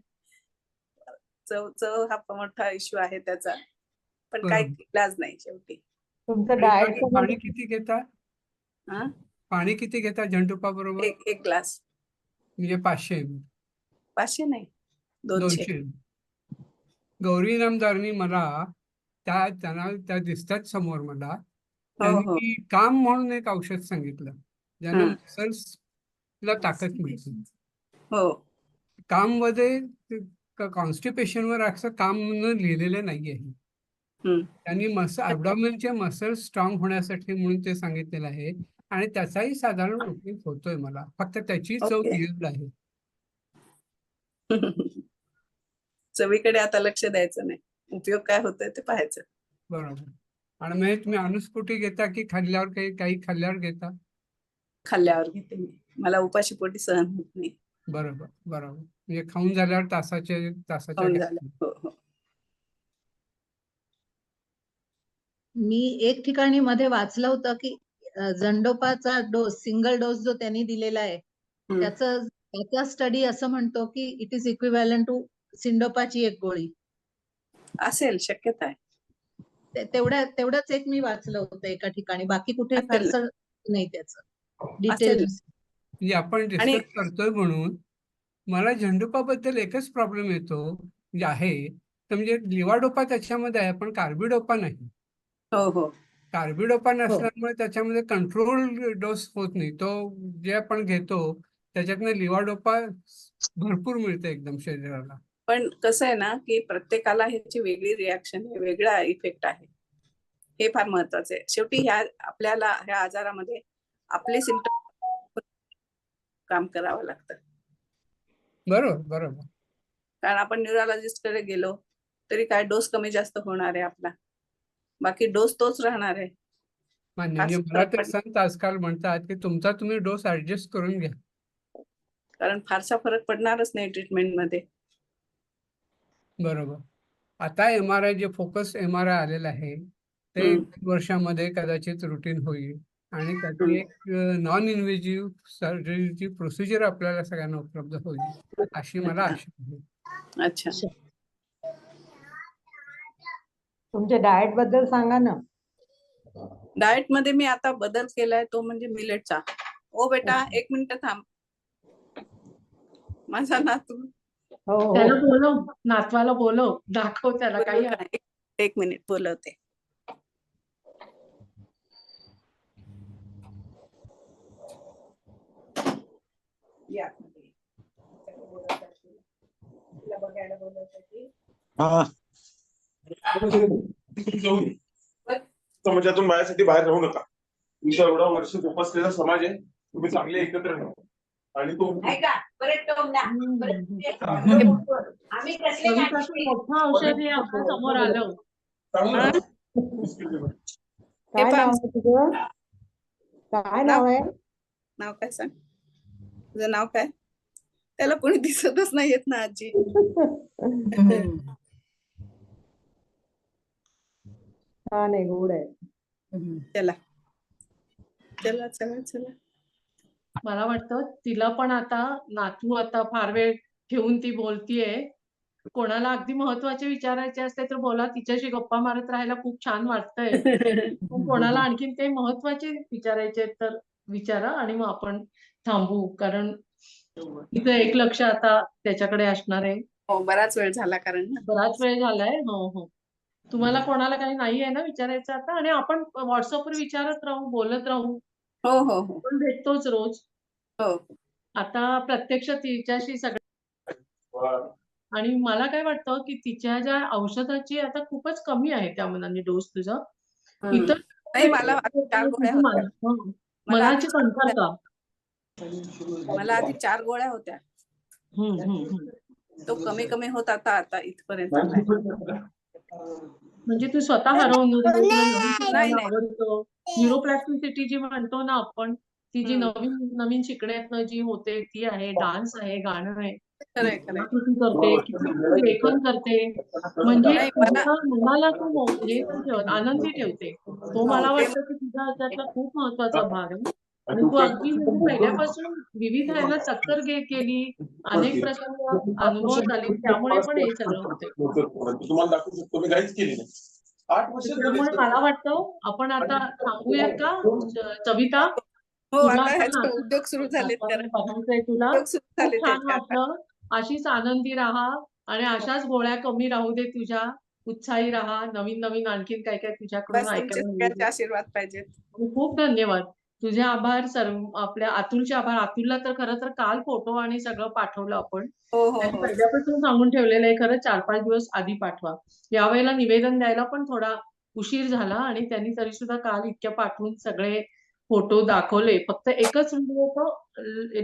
चव चव हा मोठा इश्यू आहे त्याचा, पण काही बरोबर. इलाज नाही शेवटी. तुमचं आणि डाएट पाणी किती घेता? हा पाणी किती घेता झंडोपा बरोबर? एक ग्लास. म्हणजे 500 ml. 500 नाही, 200. 200 गौरी नामदारनी मला त्या दिसतात समोर मला, हो हो त्यांनी काम म्हणून एक औषध सांगितलं ज्यानं हं. मसल्सला ताकद मिळते. हो काम मध्ये कॉन्स्टिपेशन वर असं काम लिहिलेलं नाही आहे. हं. त्यांनी ॲब्डॉमिनचे मसल्स स्ट्रॉंग होण्यासाठी म्हणून ते सांगितलेलं आहे आणि त्याचाही साधारण उपयोग होतोय मला. फक्त त्याची चव ओके. वेगळी आहे. चवीकडे आता लक्ष द्यायचं नाही, उपयोग काय होतोय ते पाहायचं. बरोबर. आणि मग हे तुम्ही अनुस्फुटी घेता की खाल्ल्यावर काही खाल्ल्यावर घेता? खाल्ल्यावर घेते मी, मला उपाशी पोटी सहन होत नाही. बरोबर बरोबर. म्हणजे खाऊन झाल्यावर तासाच्या खाऊन gap झालं. ने. हो हो मी एक ठिकाणी मध्ये वाचलं होतं की झंडोपाचा डोस, सिंगल डोस जो त्यांनी दिलेला आहे, हं. त्याचा स्टडी असं म्हणतो की इट इज इक्विव्हॅलंट टू सिंडोपाची एक गोळी. असेल, शक्यता आहे. तेवढंच एक मी वाचलं होतं एका ठिकाणी, बाकी कुठे असेल ना. फारसं नाही त्याचं असेल डिटेल्स. म्हणजे आपण आणि डिस्कस करतोय म्हणून मला झंडोपाबद्दल एकच प्रॉब्लेम येतो म्हणजे आहे, तर म्हणजे लिवाडोपा त्याच्यामध्ये आहे पण कार्बिडोपा नाही. हो हो कार्बिडोपा हो नसल्यामुळे त्याच्यामध्ये कंट्रोल डोस होत नाही. तो जे आपण घेतो त्याच्यातनं लिवाडोपा भरपूर मिळते एकदम शरीराला. पण कसं आहे ना की प्रत्येकाला ह्याची वेगळी रिॲक्शन आहे, वेगळा इफेक्ट आहे. हे फार महत्वाचं आहे. शेवटी आपल्याला ह्या आजारामध्ये आपले सिम्पटम काम करावं लागतं. बरोबर बरोबर. कारण आपण न्यूरोलॉजिस्ट कडे गेलो तरी काय डोस कमी जास्त होणार आहे आपला, बाकी डोस तोच राहणार आहे. मान्य. फारसा म्हणजे मला फरक तर पडणार संत आजकाल म्हणतात की तुमचा तुम्ही डोस ऍडजस्ट करून घ्या. कारण फारसा फरक पडणारच नाही ट्रीटमेंट मध्ये. बरोबर. आता MRI जे फोकस MRI आलेलं आहे ते हम्म, 2 वर्षामध्ये कदाचित रुटीन होईल आणि त्याची हम्म. एक नॉन इन्व्हेजिव्ह सर्जरीची प्रोसिजर आपल्याला सगळ्यांना उपलब्ध होईल अशी मला आशा आहे. अच्छा. तुमच्या डाएट बद्दल सांगा ना. डाएट मध्ये मी आता बदल केलाय तो म्हणजे मिलेटचा. ओ बेटा, 1 मिनिट थांब. माझा नातू हो त्याला हो बोलव, नातवाला बोलव, दाखव त्याला काही एक मिनिट बोलवते. या. तिला बघायला बोलवते. समाजातून माझ्यासाठी बाहेर राहू नका. तुमचा एवढा वर्ष जोपासलेला समाज आहे, तुम्ही चांगले एकत्र राहा. आणि तो कविताचं मोठं औषध हे आपल्या समोर आलं. चांगलं काय नाव आहे तुझं? काय नाव आहे? नाव काय सांग, तुझं नाव काय? त्याला कोणी दिसतच नाही येत ना आजी. छान आहे, गोड आहे. चला चला चला चला. मला वाटतं तिला पण आता नातू आता फार वेळ ठेवून ती बोलतीये. कोणाला अगदी महत्वाचे विचारायचे असते तर बोला, तिच्याशी गप्पा मारत राहायला खूप छान वाटतंय. पण कोणाला आणखीन काही महत्वाचे विचारायचे तर विचारा आणि मग आपण थांबू, कारण तिचं एक लक्ष आता त्याच्याकडे असणार आहे. हो, बराच वेळ झाला कारण ना. बराच वेळ झालाय. हो हो. तुम्हाला कोणाला काही नाही आहे ना विचारायचं आता? आणि आपण व्हॉट्सअपवर विचारत राहू, बोलत राहू. हो हो हो आपण भेटतोच रोज. हो. आता प्रत्यक्ष तिच्याशी आणि मला काय वाटतं की तिच्या ज्या औषधाची आता खूपच कमी आहे त्या मनाने डोस तुझा. इतर नाही, मला आधी 4 गोळ्या होत्या. मला आधी मनाची कमतरता. मला आधी 4 गोळ्या होत्या. तो कमी कमी होत आता इथपर्यंत आलाय. म्हणजे तू स्वतः हरवून नाही, नाही. न्यूरोप्लास्टिसिटी जी म्हणतो ना आपण, ती जी हम्म. नवीन नवीन शिकण्यातनं जी होते ती आहे, डान्स आहे, गाणं आहे, खरंय खरंय. कलाकृती करते, किती लेखन करते, म्हणजे नाही मला तुझ्या मनाला तू हे पण ठेवत आनंदी ठेवते. तो हो मला ते वाटतं की तुझा त्यातला खूप महत्वाचा भाग आहे. आणि तू अगदी म्हणजे पहिल्यापासून विविध ह्याला टक्कर केली, अनेक प्रसंग अनुभवत आली, त्यामुळे पण हे सगळं होते. तुम्हाला दाखवू शकतो मी काहीच केली नाही 8 वर्ष झाली त्यामुळे सर. मला वाटतं आपण आता थांबूयात का सविता? हो तुला आता आता ह्याचे उद्योग सुरू झालेत वातावरण करा बघायचंय तुला. उद्योग सुरू खूप झाले छान त्याचे आता. वाटलं. अशीच आनंदी राहा आणि अशाच गोळ्या कमी राहू दे तुझ्या. उत्साही राहा. नवीन नवीन आणखीन काय काय तुझ्याकडून बस तुमचे ऐकायला सगळ्यांचे मिळेल. आशीर्वाद पाहिजेत. आणि खूप धन्यवाद. तुझे आभार सर्व आपल्या अतुलचे आभार. अतुलला तर खरं तर काल फोटो आणि सगळं पाठवलं आपण. हो हो त्यांनी हो पहिल्यापासून सांगून ठेवलेलं आहे खरं 4-5 दिवस आधी पाठवा. यावेळेला निवेदन द्यायला पण थोडा उशीर झाला आणि त्यांनी तरी सुद्धा काल इतक्या पाठवून सगळे फोटो दाखवले. फक्त एकच व्हिडिओ तो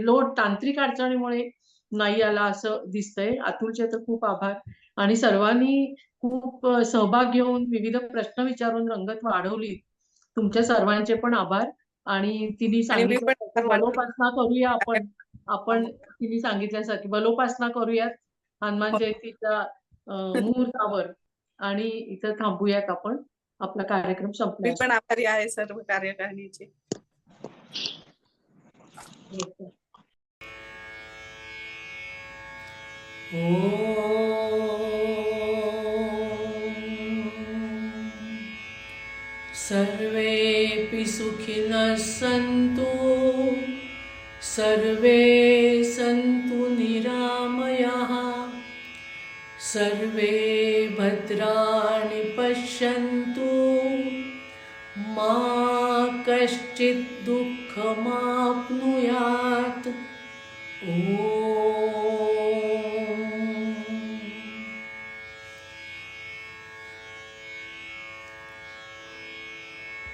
लोड तांत्रिक अडचणीमुळे नाही आला असं दिसतंय. अतुलचे तर खूप आभार आणि सर्वांनी खूप सहभाग घेऊन विविध प्रश्न विचारून रंगत वाढवली. तुमच्या सर्वांचे पण आभार. आणि तिने आणि मी सांगितलं पण की सर्वांना बलोपासना करूया आपण तिने सांगितल्यासारखी बलोपासना करूयात हनुमान जयंतीच्या मुहूर्तावर आणि इथं थांबूयात आपण. आपला कार्यक्रम मी संपलाय. पण आभारी आहे सर्व कार्यकारिणीचे. सर्वेऽपि सुखिनः सन्तु सर्वे सन्तु निरामयाः सर्वे भद्राणि पश्यन्तु मा कश्चित् दुःखमाप्नुयात् ॐ